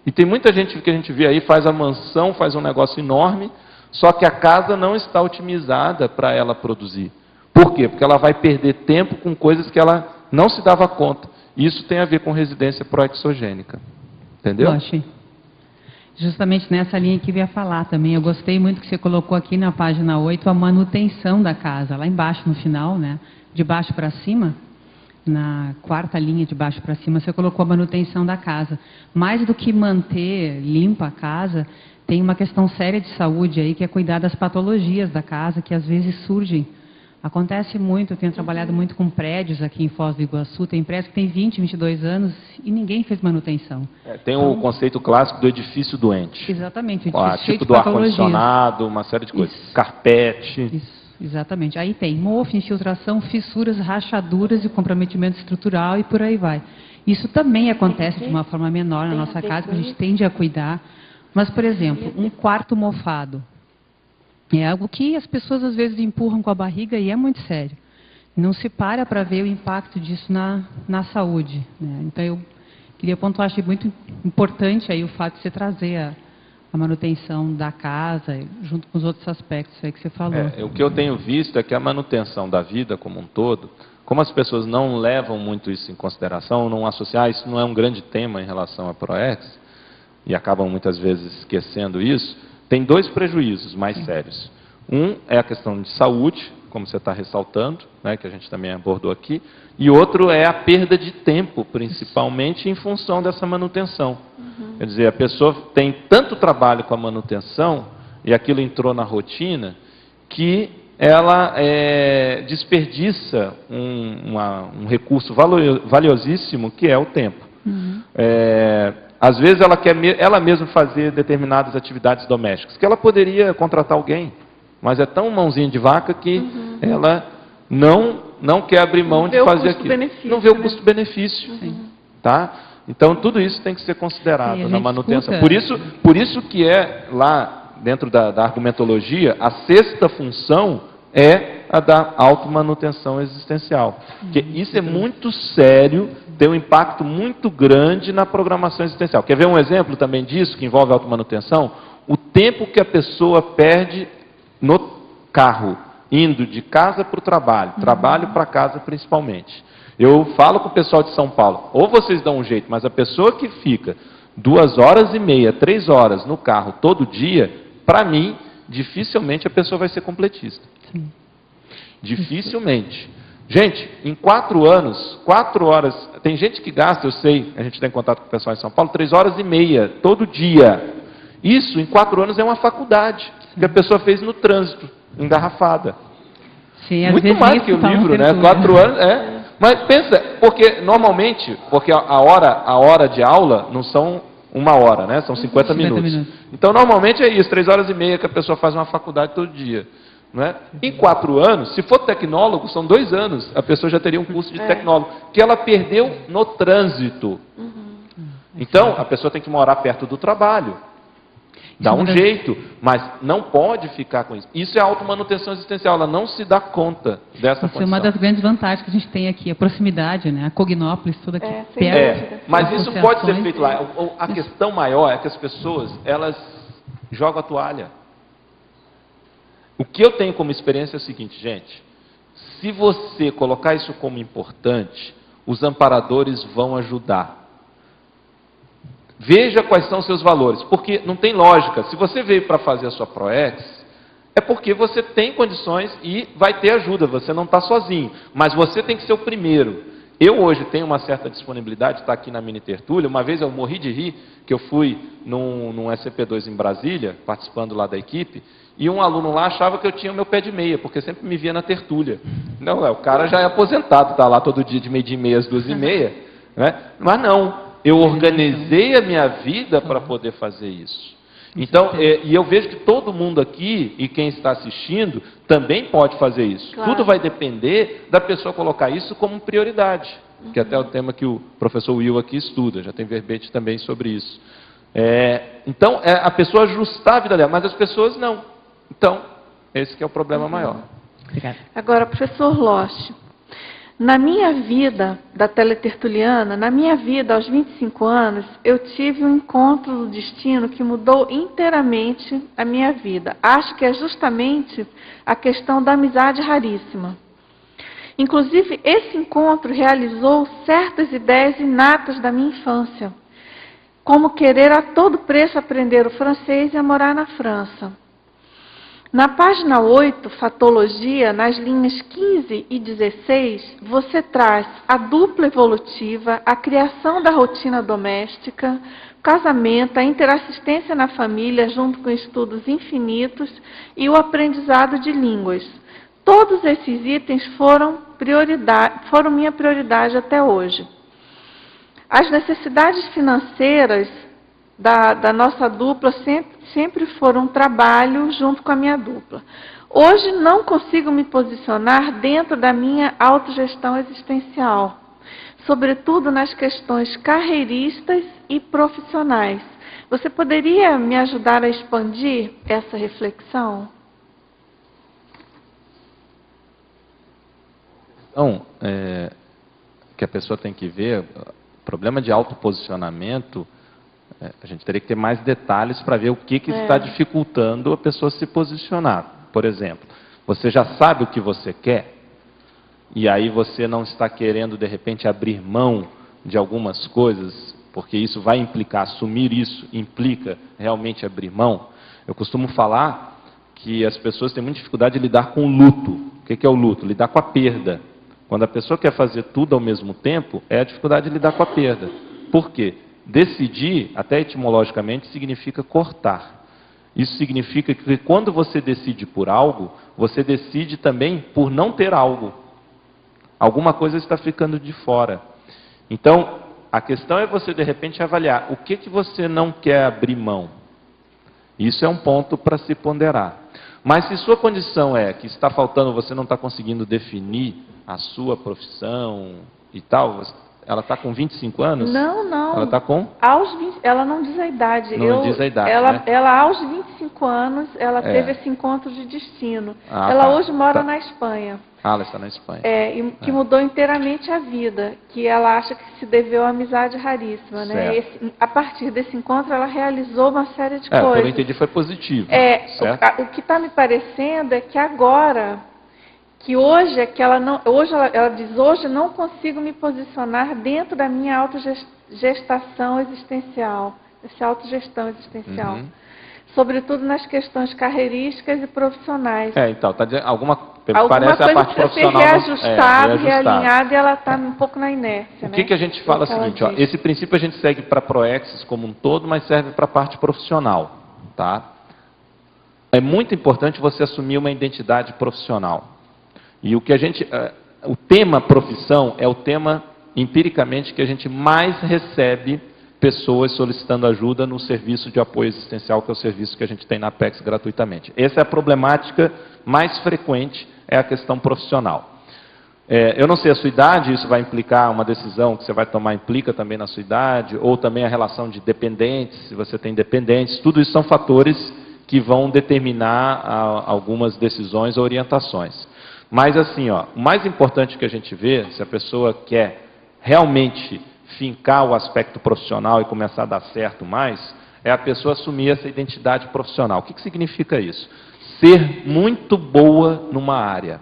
E tem muita gente que a gente vê aí, faz a mansão, faz um negócio enorme, só que a casa não está otimizada para ela produzir. Por quê? Porque ela vai perder tempo com coisas que ela não se dava conta. Isso tem a ver com residência proexogênica. Entendeu? Oxe. Justamente nessa linha que eu ia falar também. Eu gostei muito que você colocou aqui na página 8 a manutenção da casa. Lá embaixo, no final, né? De baixo para cima, na 4ª linha de baixo para cima, você colocou a manutenção da casa. Mais do que manter limpa a casa, tem uma questão séria de saúde aí, que é cuidar das patologias da casa, que às vezes surgem. Acontece muito, eu tenho trabalhado muito com prédios aqui em Foz do Iguaçu, tem prédios que tem 20, 22 anos e ninguém fez manutenção. Tem o conceito clássico do edifício doente. Exatamente, o edifício cheio tipo de do ar-condicionado, uma série de coisas. Isso. Carpete. Isso, exatamente. Aí tem mofo, infiltração, fissuras, rachaduras e comprometimento estrutural e por aí vai. Isso também acontece de uma forma menor na nossa casa, que a gente tende a cuidar. Mas, por exemplo, um quarto mofado. É algo que as pessoas às vezes empurram com a barriga e é muito sério. Não se para ver o impacto disso na saúde, né? Então eu queria pontuar, achei muito importante aí o fato de você trazer a manutenção da casa, junto com os outros aspectos aí que você falou. O que eu tenho visto é que a manutenção da vida como um todo, como as pessoas não levam muito isso em consideração, não associam, isso não é um grande tema em relação à ProEx, e acabam muitas vezes esquecendo isso, tem 2 prejuízos mais sérios. Um é a questão de saúde, como você está ressaltando, né, que a gente também abordou aqui, e outro é a perda de tempo, principalmente em função dessa manutenção. Quer dizer, a pessoa tem tanto trabalho com a manutenção, e aquilo entrou na rotina, que ela desperdiça um recurso valiosíssimo, que é o tempo. Às vezes ela quer ela mesma fazer determinadas atividades domésticas, que ela poderia contratar alguém, mas é tão mãozinha de vaca que ela não quer abrir mão de fazer aquilo. Não vê o custo-benefício. Tá? Então, tudo isso tem que ser considerado na manutenção. Por isso que é lá, dentro da argumentologia, a 6ª função é a da automanutenção existencial. Porque isso é muito sério, tem um impacto muito grande na programação existencial. Quer ver um exemplo também disso, que envolve automanutenção? O tempo que a pessoa perde no carro, indo de casa para o trabalho, trabalho para casa principalmente. Eu falo com o pessoal de São Paulo, ou vocês dão um jeito, mas a pessoa que fica 2h30, 3 horas no carro todo dia, para mim, dificilmente a pessoa vai ser completista. Sim. Dificilmente. Gente, em 4 anos, 4 horas, tem gente que gasta, eu sei, a gente tem contato com o pessoal em São Paulo, 3h30, todo dia. Isso, em 4 anos, é uma faculdade, que a pessoa fez no trânsito, engarrafada. Sim, muito mais que o livro, né? 4 anos, Mas pensa, porque normalmente, a hora de aula não são 1 hora, né? São 50 minutos. Então, normalmente é isso, 3h30 que a pessoa faz uma faculdade todo dia. Não é? Em 4 anos, se for tecnólogo, são 2 anos, a pessoa já teria um curso de tecnólogo, que ela perdeu no trânsito. Então, a pessoa tem que morar perto do trabalho. Dá um jeito, mas não pode ficar com isso. Isso é automanutenção existencial, ela não se dá conta dessa condição. Isso é uma das grandes vantagens que a gente tem aqui, a proximidade, né? A Cognópolis, tudo aqui perto. Mas isso pode ser feito lá. A questão maior é que as pessoas, elas jogam a toalha. O que eu tenho como experiência é o seguinte, gente, se você colocar isso como importante, os amparadores vão ajudar. Veja quais são os seus valores, porque não tem lógica. Se você veio para fazer a sua PROEX, é porque você tem condições e vai ter ajuda, você não está sozinho. Mas você tem que ser o primeiro. Eu hoje tenho uma certa disponibilidade de estar aqui na mini tertúlia. Uma vez eu morri de rir, que eu fui num SCP-2 em Brasília, participando lá da equipe, e um aluno lá achava que eu tinha o meu pé de meia, porque sempre me via na tertúlia. Não, o cara já é aposentado, está lá todo dia de meio-dia e meia às 2h30. Né? Mas não. Eu organizei a minha vida para poder fazer isso. Então, e eu vejo que todo mundo aqui, e quem está assistindo, também pode fazer isso. Claro. Tudo vai depender da pessoa colocar isso como prioridade. Que até é o tema que o professor Will aqui estuda, já tem verbete também sobre isso. Então, a pessoa ajustar a vida dela, mas as pessoas não. Então, esse que é o problema maior. Obrigada. Agora, professor Losch, na minha vida da teletertuliana, na minha vida aos 25 anos, eu tive um encontro do destino que mudou inteiramente a minha vida. Acho que é justamente a questão da amizade raríssima. Inclusive, esse encontro realizou certas ideias inatas da minha infância, como querer a todo preço aprender o francês e a morar na França. Na página 8, Fatologia, nas linhas 15 e 16, você traz a dupla evolutiva, a criação da rotina doméstica, o casamento, a interassistência na família, junto com estudos infinitos e o aprendizado de línguas. Todos esses itens foram minha prioridade até hoje. As necessidades financeiras da nossa dupla sempre foram um trabalho junto com a minha dupla. Hoje não consigo me posicionar dentro da minha autogestão existencial, sobretudo nas questões carreiristas e profissionais. Você poderia me ajudar a expandir essa reflexão? Então, que a pessoa tem que ver, o problema de autoposicionamento, a gente teria que ter mais detalhes para ver o que está dificultando a pessoa se posicionar. Por exemplo, você já sabe o que você quer, e aí você não está querendo, de repente, abrir mão de algumas coisas, porque isso vai implicar, assumir isso implica realmente abrir mão. Eu costumo falar que as pessoas têm muita dificuldade de lidar com o luto. O que é o luto? Lidar com a perda. Quando a pessoa quer fazer tudo ao mesmo tempo, é a dificuldade de lidar com a perda. Por quê? Decidir, até etimologicamente, significa cortar. Isso significa que quando você decide por algo, você decide também por não ter algo. Alguma coisa está ficando de fora. Então, a questão é você, de repente, avaliar o que você não quer abrir mão. Isso é um ponto para se ponderar. Mas se sua condição é que está faltando, você não está conseguindo definir a sua profissão e tal, ela está com 25 anos? Não, não. Ela está com? Ela não diz a idade. Não diz a idade, ela aos 25 anos, ela teve esse encontro de destino. Ela hoje mora na Espanha. Ela está na Espanha. Que mudou inteiramente a vida, que ela acha que se deveu à amizade raríssima. Né? A partir desse encontro, ela realizou uma série de coisas. Pelo que eu entendi, foi positivo. O que está me parecendo é que agora, que hoje é que ela não, ela diz, hoje não consigo me posicionar dentro da minha autogestação existencial, essa autogestão existencial. Sobretudo nas questões carreirísticas e profissionais. Então, tá dizendo, parece a parte profissional reajustada, realinhada, e ela está um pouco na inércia. O que a gente fala é o seguinte, esse princípio a gente segue para a PROEX como um todo, mas serve para a parte profissional. Tá? É muito importante você assumir uma identidade profissional. E o tema profissão é o tema, empiricamente, que a gente mais recebe pessoas solicitando ajuda no serviço de apoio existencial, que é o serviço que a gente tem na Apex gratuitamente. Essa é a problemática mais frequente, é a questão profissional. Eu não sei a sua idade, isso vai implicar uma decisão que você vai tomar, implica também na sua idade, ou também a relação de dependentes, se você tem dependentes, tudo isso são fatores que vão determinar algumas decisões ou orientações. Mas assim, ó, o mais importante que a gente vê, se a pessoa quer realmente fincar o aspecto profissional e começar a dar certo mais, é a pessoa assumir essa identidade profissional. O que significa isso? Ser muito boa numa área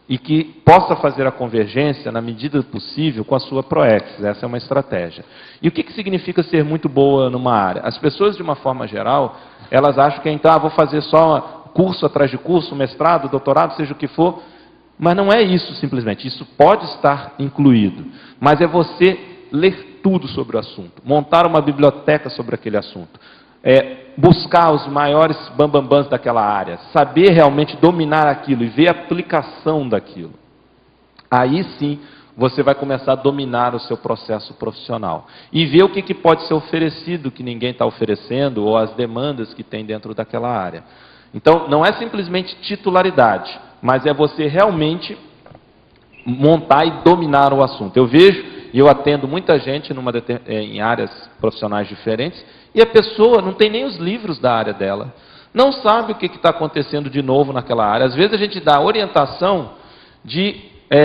e que possa fazer a convergência, na medida do possível, com a sua ProEx. Essa é uma estratégia. E o que significa ser muito boa numa área? As pessoas, de uma forma geral, elas acham que então, vou fazer só curso atrás de curso, mestrado, doutorado, seja o que for, mas não é isso simplesmente. Isso pode estar incluído, mas é você ler tudo sobre o assunto, montar uma biblioteca sobre aquele assunto, buscar os maiores bambambãs daquela área, saber realmente dominar aquilo e ver a aplicação daquilo. Aí sim, você vai começar a dominar o seu processo profissional. E ver o que pode ser oferecido, que ninguém está oferecendo, ou as demandas que tem dentro daquela área. Então, não é simplesmente titularidade, mas é você realmente montar e dominar o assunto. Eu vejo, e eu atendo muita gente em áreas profissionais diferentes, e a pessoa não tem nem os livros da área dela, não sabe o que está acontecendo de novo naquela área. Às vezes a gente dá orientação de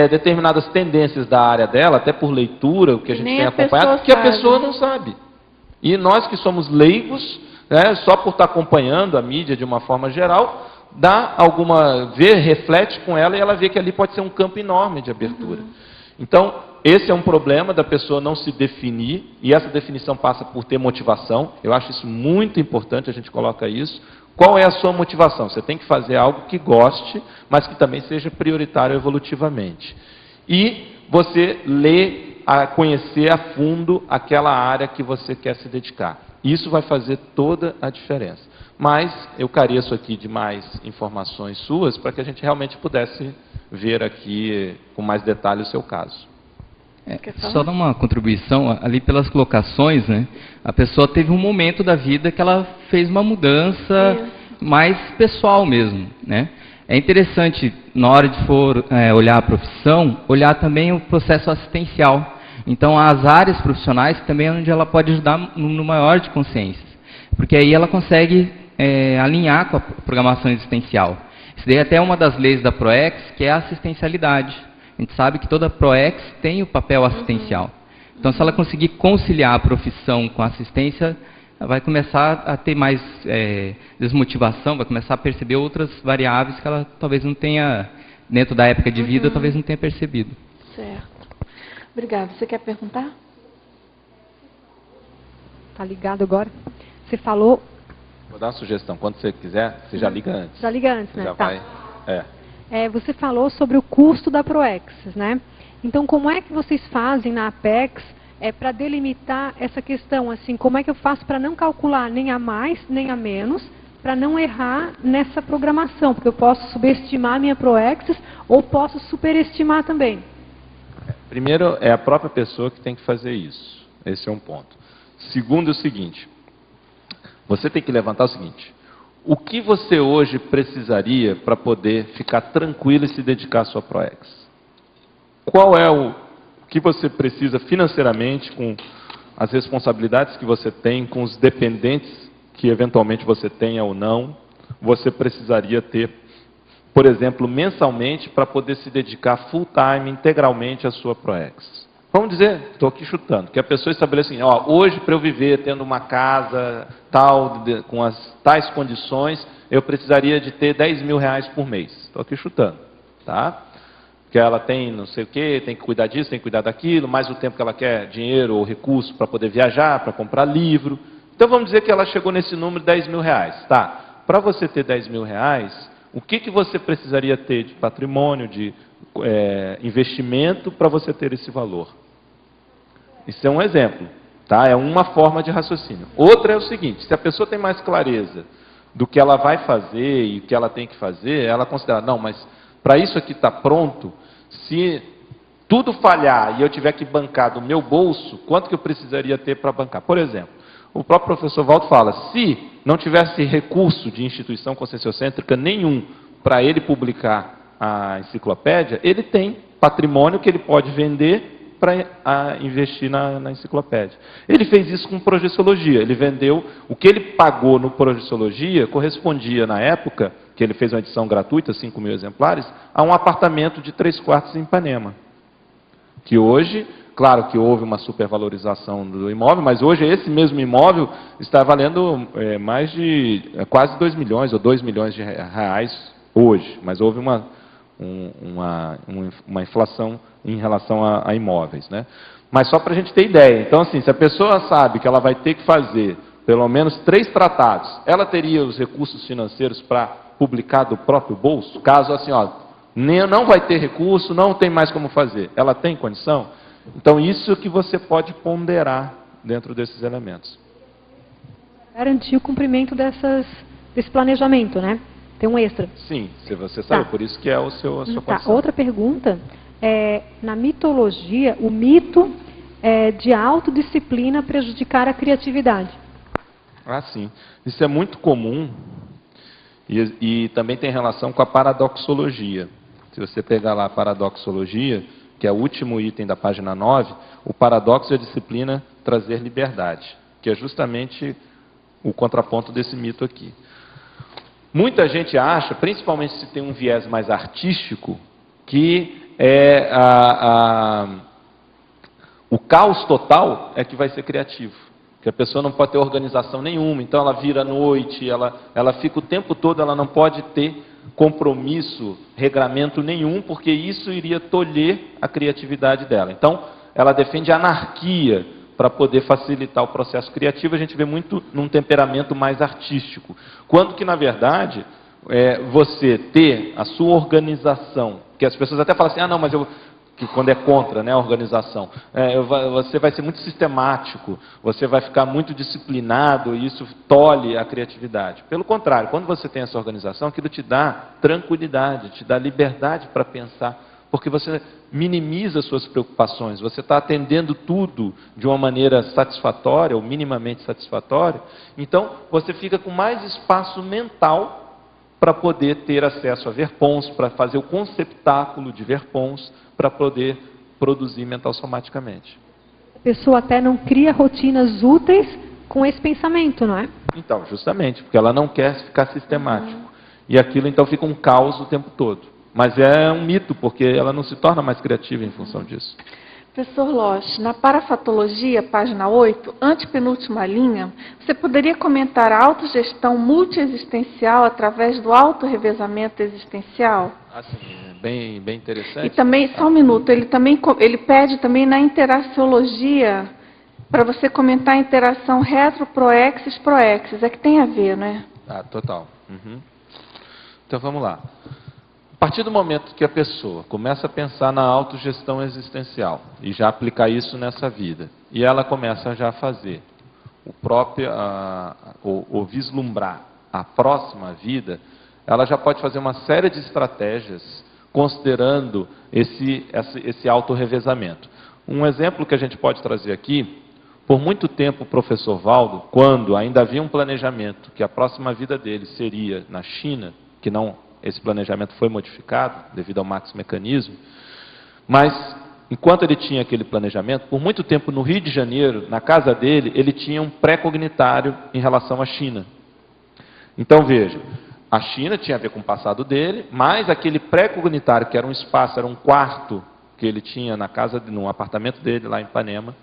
determinadas tendências da área dela, até por leitura, o que a gente tem acompanhado, que a pessoa não sabe. E nós que somos leigos, só por estar acompanhando a mídia de uma forma geral, reflete com ela e ela vê que ali pode ser um campo enorme de abertura. Então, esse é um problema da pessoa não se definir, e essa definição passa por ter motivação. Eu acho isso muito importante, a gente coloca isso. Qual é a sua motivação? Você tem que fazer algo que goste, mas que também seja prioritário evolutivamente. E você conhecer a fundo aquela área que você quer se dedicar. Isso vai fazer toda a diferença. Mas eu careço aqui de mais informações suas para que a gente realmente pudesse ver aqui com mais detalhe o seu caso. Só dar uma contribuição, ali pelas colocações, né? A pessoa teve um momento da vida que ela fez uma mudança mais pessoal mesmo, né? É interessante, na hora de for olhar a profissão, olhar também o processo assistencial. Então, as áreas profissionais também é onde ela pode ajudar no maior de consciências. Porque aí ela consegue alinhar com a programação existencial. Isso daí é até uma das leis da ProEx, que é a assistencialidade. A gente sabe que toda ProEx tem o papel assistencial. Então, se ela conseguir conciliar a profissão com a assistência, ela vai começar a ter mais desmotivação, vai começar a perceber outras variáveis que ela talvez não tenha, dentro da época de vida, talvez não tenha percebido. Certo. Obrigada. Você quer perguntar? Está ligado agora? Você falou... Vou dar uma sugestão. Quando você quiser, você já liga antes. Já liga antes, né? Já tá. vai... você falou sobre o custo da ProEx, né? Então, como é que vocês fazem na Apex para delimitar essa questão? Assim, como é que eu faço para não calcular nem a mais, nem a menos, para não errar nessa programação? Porque eu posso subestimar a minha ProEx ou posso superestimar também. Primeiro, é a própria pessoa que tem que fazer isso. Esse é um ponto. Segundo, é o seguinte. Você tem que levantar o seguinte. O que você hoje precisaria para poder ficar tranquilo e se dedicar à sua ProEx? Qual é o que você precisa financeiramente, com as responsabilidades que você tem, com os dependentes que eventualmente você tenha ou não, você precisaria ter, por exemplo, mensalmente, para poder se dedicar full time, integralmente à sua ProEx? Vamos dizer, estou aqui chutando, que a pessoa estabeleça assim, hoje para eu viver tendo uma casa tal, com as tais condições, eu precisaria de ter 10 mil reais por mês. Estou aqui chutando, tá? Que ela tem não sei o quê, tem que cuidar disso, tem que cuidar daquilo, mais o tempo que ela quer dinheiro ou recurso para poder viajar, para comprar livro. Então vamos dizer que ela chegou nesse número de 10 mil reais. Tá, para você ter 10 mil reais, o que você precisaria ter de patrimônio, de investimento para você ter esse valor? Isso é um exemplo, tá? É uma forma de raciocínio. Outra é o seguinte, se a pessoa tem mais clareza do que ela vai fazer e o que ela tem que fazer, ela considera, não, mas para isso aqui estar pronto, se tudo falhar e eu tiver que bancar do meu bolso, quanto que eu precisaria ter para bancar? Por exemplo, o próprio professor Valdo fala, se não tivesse recurso de instituição conscienciocêntrica nenhum para ele publicar a enciclopédia, ele tem patrimônio que ele pode vender para investir na enciclopédia. Ele fez isso com projeciologia. Ele vendeu, o que ele pagou no projeciologia correspondia, na época, que ele fez uma edição gratuita, 5.000 exemplares, a um apartamento de 3 quartos em Ipanema. Que hoje, claro que houve uma supervalorização do imóvel, mas hoje esse mesmo imóvel está valendo mais de quase 2 milhões ou 2 milhões de reais hoje. Mas houve uma inflação em relação a imóveis, né? Mas só para a gente ter ideia. Então, assim, se a pessoa sabe que ela vai ter que fazer pelo menos 3 tratados, ela teria os recursos financeiros para publicar do próprio bolso? Caso assim, ó, não vai ter recurso, não tem mais como fazer. Ela tem condição? Então, isso que você pode ponderar dentro desses elementos. Garantir o cumprimento desse planejamento, né? Tem um extra. Sim, se você sabe, por isso que é a sua condição. Outra pergunta, na mitologia, o mito de autodisciplina prejudicar a criatividade. Ah, sim. Isso é muito comum e também tem relação com a paradoxologia. Se você pegar lá a paradoxologia, que é o último item da página 9, o paradoxo é a disciplina trazer liberdade, que é justamente o contraponto desse mito aqui. Muita gente acha, principalmente se tem um viés mais artístico, que o caos total é que vai ser criativo. Que a pessoa não pode ter organização nenhuma, então ela vira à noite, ela fica o tempo todo, ela não pode ter compromisso, regramento nenhum, porque isso iria tolher a criatividade dela. Então, ela defende a anarquia para poder facilitar o processo criativo. A gente vê muito num temperamento mais artístico. Quando que, na verdade, você ter a sua organização, que as pessoas até falam assim, não, mas que quando é contra, né, a organização, você vai ser muito sistemático, você vai ficar muito disciplinado e isso tolhe a criatividade. Pelo contrário, quando você tem essa organização, aquilo te dá tranquilidade, te dá liberdade para pensar, porque você minimiza suas preocupações, você está atendendo tudo de uma maneira satisfatória, ou minimamente satisfatória, então você fica com mais espaço mental para poder ter acesso a verpons, para fazer o conceptáculo de verpons, para poder produzir mental somaticamente. A pessoa até não cria rotinas úteis com esse pensamento, não é? Então, justamente, porque ela não quer ficar sistemático. E aquilo então fica um caos o tempo todo. Mas é um mito, porque ela não se torna mais criativa em função disso. Professor Losch, na parafatologia, página 8, antepenúltima linha, você poderia comentar a autogestão multiexistencial através do autorrevezamento existencial? Assim, bem interessante. E também, só um minuto, ele pede também na interaciologia, para você comentar a interação retro-proexis-proexis, é que tem a ver, não é? Total. Então vamos lá. A partir do momento que a pessoa começa a pensar na autogestão existencial e já aplicar isso nessa vida, e ela começa já a fazer o vislumbrar a próxima vida, ela já pode fazer uma série de estratégias considerando esse autorrevezamento. Um exemplo que a gente pode trazer aqui, por muito tempo o professor Valdo, quando ainda havia um planejamento que a próxima vida dele seria na China, que não... Esse planejamento foi modificado devido ao Max Mecanismo, mas enquanto ele tinha aquele planejamento, por muito tempo no Rio de Janeiro, na casa dele, ele tinha um pré-cognitário em relação à China. Então veja, a China tinha a ver com o passado dele, mas aquele pré-cognitário, que era um espaço, era um quarto que ele tinha na casa, num apartamento dele lá em Ipanema,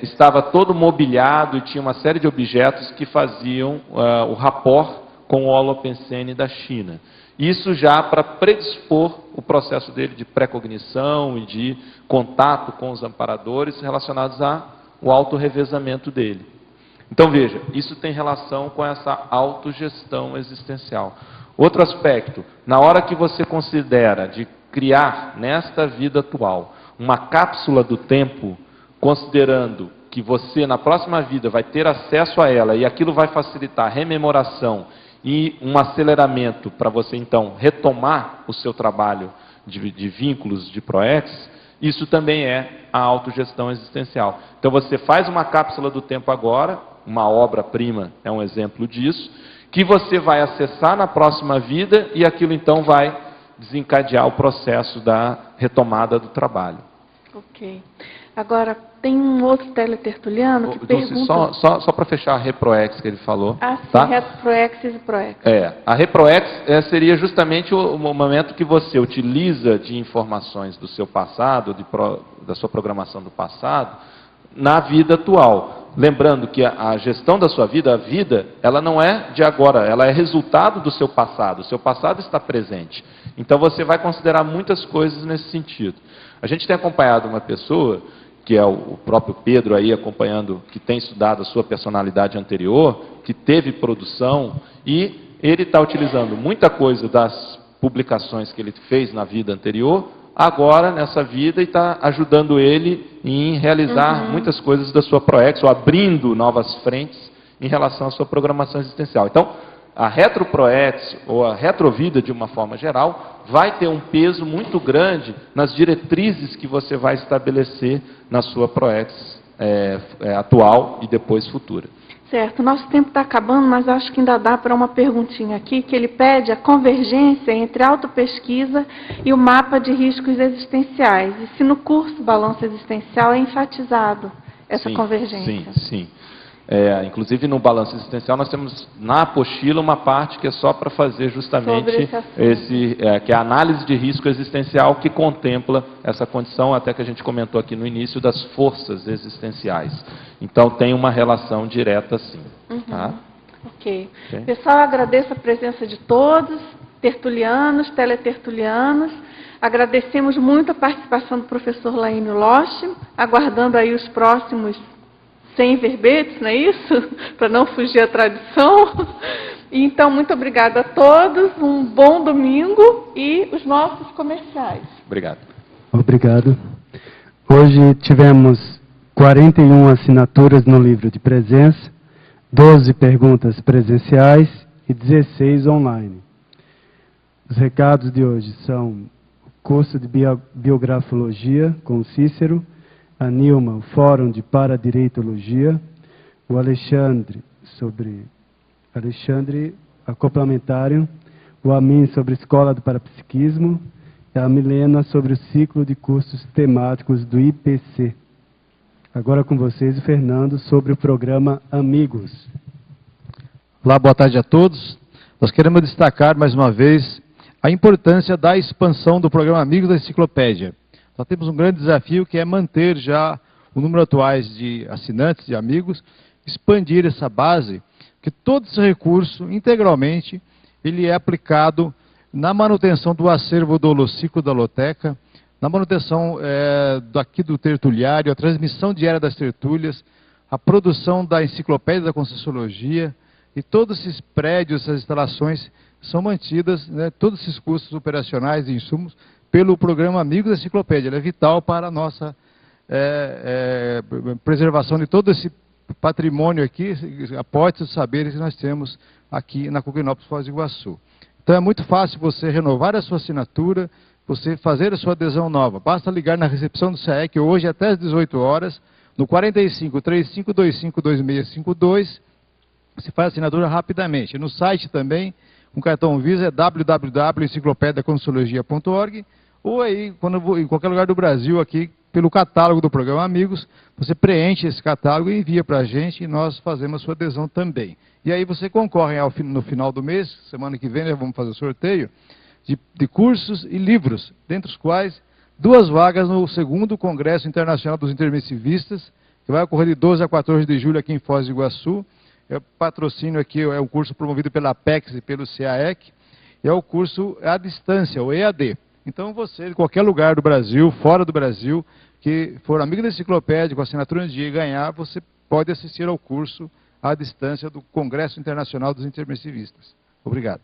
estava todo mobiliado e tinha uma série de objetos que faziam o rapport com o Holopensene da China. Isso já para predispor o processo dele de pré-cognição e de contato com os amparadores relacionados ao autorrevezamento dele. Então veja, isso tem relação com essa autogestão existencial. Outro aspecto, na hora que você considera de criar nesta vida atual uma cápsula do tempo, considerando que você na próxima vida vai ter acesso a ela e aquilo vai facilitar a rememoração e um aceleramento para você, então, retomar o seu trabalho de vínculos de ProEx, isso também é a autogestão existencial. Então, você faz uma cápsula do tempo agora, uma obra-prima é um exemplo disso, que você vai acessar na próxima vida e aquilo, então, vai desencadear o processo da retomada do trabalho. Ok. Agora, tem um outro teletertuliano que pergunta... Só para fechar a ReproEx que ele falou. Ah, sim, tá? ReproEx e ProEx. A ReproEx seria justamente o momento que você utiliza de informações do seu passado, da sua programação do passado, na vida atual. Lembrando que a gestão da sua vida, a vida, ela não é de agora, ela é resultado do seu passado. O seu passado está presente. Então você vai considerar muitas coisas nesse sentido. A gente tem acompanhado uma pessoa, que é o próprio Pedro aí acompanhando, que tem estudado a sua personalidade anterior, que teve produção, e ele está utilizando muita coisa das publicações que ele fez na vida anterior, agora nessa vida, e está ajudando ele em realizar muitas coisas da sua ProEx, ou abrindo novas frentes em relação à sua programação existencial. Então, a RetroProEx, ou a retrovida de uma forma geral, vai ter um peso muito grande nas diretrizes que você vai estabelecer na sua ProEx atual e depois futura. Certo, nosso tempo está acabando, mas acho que ainda dá para uma perguntinha aqui, que ele pede a convergência entre autopesquisa e o mapa de riscos existenciais. E se no curso Balanço Existencial é enfatizado essa convergência. Sim. Inclusive no balanço existencial nós temos na apostila uma parte que é só para fazer justamente que é a análise de risco existencial, que contempla essa condição, até que a gente comentou aqui no início, das forças existenciais. Então tem uma relação direta sim. Tá? Ok. Pessoal, agradeço a presença de todos, tertulianos, teletertulianos. Agradecemos muito a participação do professor Laínio Loche, aguardando aí os próximos 100 verbetes, não é isso? Para não fugir à tradição. Então, muito obrigada a todos, um bom domingo e os nossos comerciais. Obrigado. Obrigado. Hoje tivemos 41 assinaturas no livro de presença, 12 perguntas presenciais e 16 online. Os recados de hoje são o curso de biografologia com Cícero, a Nilma, o Fórum de Paradireitologia, o Alexandre, acoplamentário, o Amin sobre Escola do Parapsiquismo, e a Milena sobre o ciclo de cursos temáticos do IPC. Agora com vocês o Fernando sobre o programa Amigos. Olá, boa tarde a todos. Nós queremos destacar mais uma vez a importância da expansão do programa Amigos da Enciclopédia. Nós temos um grande desafio, que é manter já o número atuais de assinantes e amigos, expandir essa base, que todo esse recurso, integralmente, ele é aplicado na manutenção do acervo do Holociclo da Loteca, na manutenção daqui do tertuliário, a transmissão diária das tertúlias, a produção da enciclopédia da Conscienciologia, e todos esses prédios, essas instalações, são mantidas, né, todos esses custos operacionais e insumos, pelo programa Amigos da Enciclopédia. Ele é vital para a nossa preservação de todo esse patrimônio aqui, aportes de saberes que nós temos aqui na Coquinópolis, Foz do Iguaçu. Então é muito fácil você renovar a sua assinatura, você fazer a sua adesão nova. Basta ligar na recepção do SAEC hoje até às 18 horas, no 45 3525 2652, você faz a assinatura rapidamente. No site também, um cartão Visa é www.enciclopediaconsciologia.org, ou aí, em qualquer lugar do Brasil, aqui, pelo catálogo do programa Amigos, você preenche esse catálogo e envia para a gente, e nós fazemos a sua adesão também. E aí você concorre no final do mês, semana que vem, vamos fazer o sorteio, de cursos e livros, dentre os quais 2 vagas no 2º Congresso Internacional dos Intermissivistas, que vai ocorrer de 12 a 14 de julho aqui em Foz do Iguaçu. O patrocínio aqui é um curso promovido pela Apex e pelo CAEC, e é o curso à distância, o EAD. Então você, de qualquer lugar do Brasil, fora do Brasil, que for amigo da enciclopédia, com assinatura em dia e ganhar, você pode assistir ao curso à distância do Congresso Internacional dos Intermissivistas. Obrigado.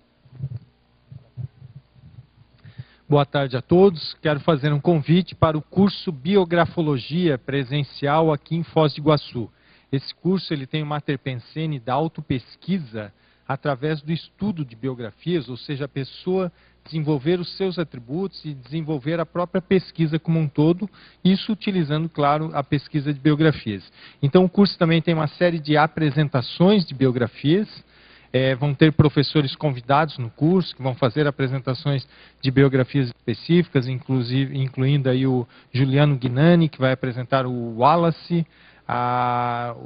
Boa tarde a todos. Quero fazer um convite para o curso Biografologia presencial aqui em Foz do Iguaçu. Esse curso ele tem uma terpensene da autopesquisa através do estudo de biografias, ou seja, a pessoa desenvolver os seus atributos e desenvolver a própria pesquisa como um todo, isso utilizando, claro, a pesquisa de biografias. Então o curso também tem uma série de apresentações de biografias, Vão ter professores convidados no curso, que vão fazer apresentações de biografias específicas, incluindo aí o Juliano Guinani, que vai apresentar o Wallace,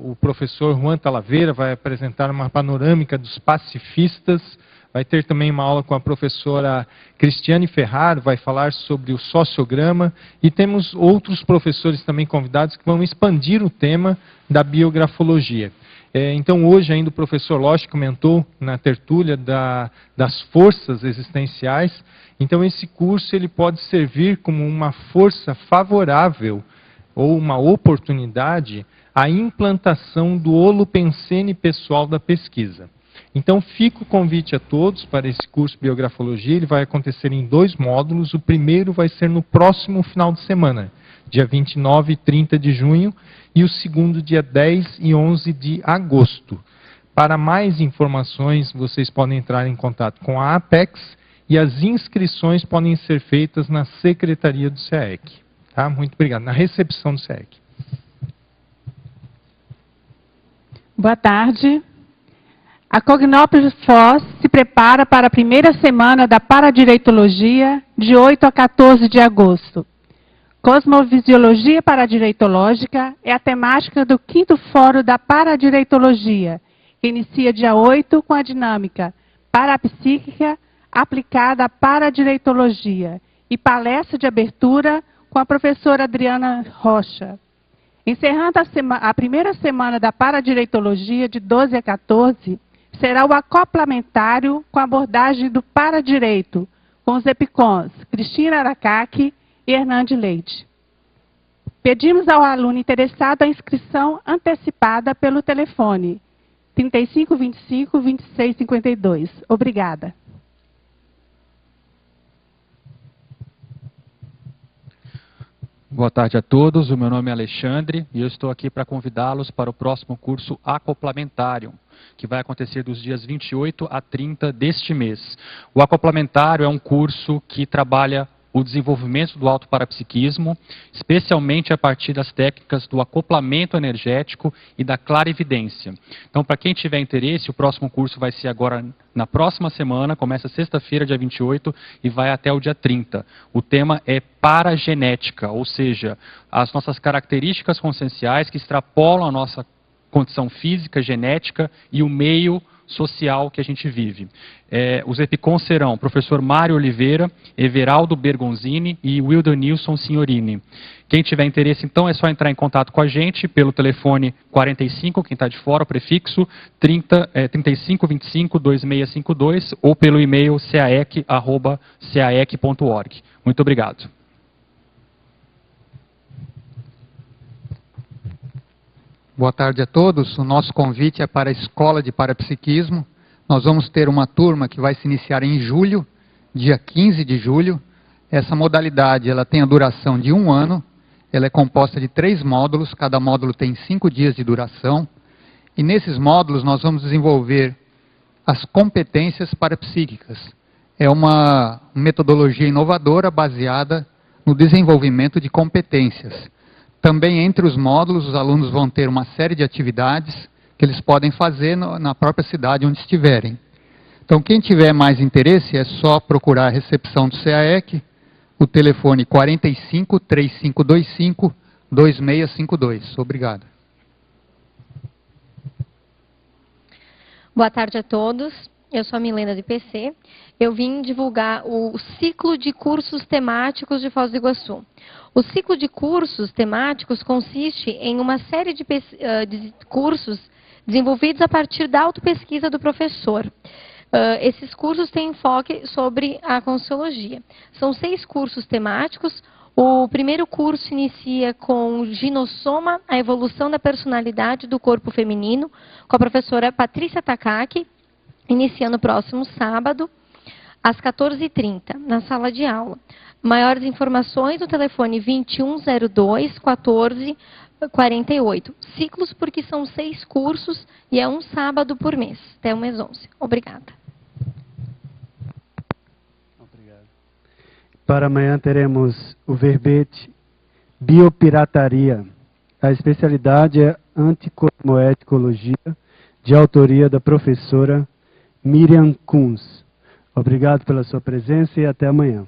o professor Juan Talavera vai apresentar uma panorâmica dos pacifistas, vai ter também uma aula com a professora Cristiane Ferraro, vai falar sobre o sociograma, e temos outros professores também convidados que vão expandir o tema da biografologia. Então, hoje ainda o professor Losch comentou na tertúlia das forças existenciais. Então, esse curso ele pode servir como uma força favorável ou uma oportunidade à implantação do holopensene pessoal da pesquisa. Então, fica o convite a todos para esse curso Biografologia. Ele vai acontecer em 2 módulos. O primeiro vai ser no próximo final de semana, dia 29 e 30 de junho, e o segundo dia 10 e 11 de agosto. Para mais informações, vocês podem entrar em contato com a Apex e as inscrições podem ser feitas na Secretaria do SEAEC. Tá? Muito obrigado. Na recepção do SEAEC. Boa tarde. A Cognópolis Foz se prepara para a primeira semana da Paradireitologia, de 8 a 14 de agosto. Cosmovisiologia Paradireitológica é a temática do 5º Fórum da Paradireitologia, que inicia dia 8 com a dinâmica Parapsíquica aplicada à Paradireitologia e palestra de abertura com a professora Adriana Rocha. Encerrando a primeira semana da Paradireitologia, de 12 a 14, será o acoplamentário com a abordagem do Paradireito, com os EPICONs Cristina Aracaki e Hernande Leite. Pedimos ao aluno interessado a inscrição antecipada pelo telefone 3525-2652. Obrigada. Boa tarde a todos, o meu nome é Alexandre e eu estou aqui para convidá-los para o próximo curso Acoplamentário, que vai acontecer dos dias 28 a 30 deste mês. O Acoplamentário é um curso que trabalha o desenvolvimento do autoparapsiquismo, especialmente a partir das técnicas do acoplamento energético e da clarividência. Então, para quem tiver interesse, o próximo curso vai ser agora na próxima semana, começa sexta-feira, dia 28, e vai até o dia 30. O tema é paragenética, ou seja, as nossas características conscienciais que extrapolam a nossa condição física, genética e o meio social que a gente vive. Os EPICONs serão professor Mário Oliveira, Everaldo Bergonzini e Wilder Nilson Signorini. Quem tiver interesse, então, é só entrar em contato com a gente pelo telefone 45, quem está de fora, o prefixo 3525-2652, ou pelo e-mail caec@caec.org. Muito obrigado. Boa tarde a todos. O nosso convite é para a Escola de Parapsiquismo. Nós vamos ter uma turma que vai se iniciar em julho, dia 15 de julho. Essa modalidade ela tem a duração de 1 ano. Ela é composta de 3 módulos, cada módulo tem 5 dias de duração. E nesses módulos nós vamos desenvolver as competências parapsíquicas. É uma metodologia inovadora baseada no desenvolvimento de competências. Também entre os módulos, os alunos vão ter uma série de atividades que eles podem fazer na própria cidade onde estiverem. Então, quem tiver mais interesse, é só procurar a recepção do CAEC, o telefone 45-3525-2652. Obrigado. Boa tarde a todos. Eu sou a Milena de PC. Eu vim divulgar o ciclo de cursos temáticos de Foz do Iguaçu. O ciclo de cursos temáticos consiste em uma série de cursos desenvolvidos a partir da autopesquisa do professor. Esses cursos têm enfoque sobre a Conscienciologia. São 6 cursos temáticos. O primeiro curso inicia com Ginossoma, a evolução da personalidade do corpo feminino, com a professora Patrícia Takaki, iniciando no próximo sábado, às 14h30, na sala de aula. Maiores informações no telefone 2102-1448. Ciclos porque são 6 cursos e é um sábado por mês, até o mês 11. Obrigada. Obrigado. Para amanhã teremos o verbete Biopirataria. A especialidade é Anticosmoeticologia, de autoria da professora Miriam Kunz. Obrigado pela sua presença e até amanhã.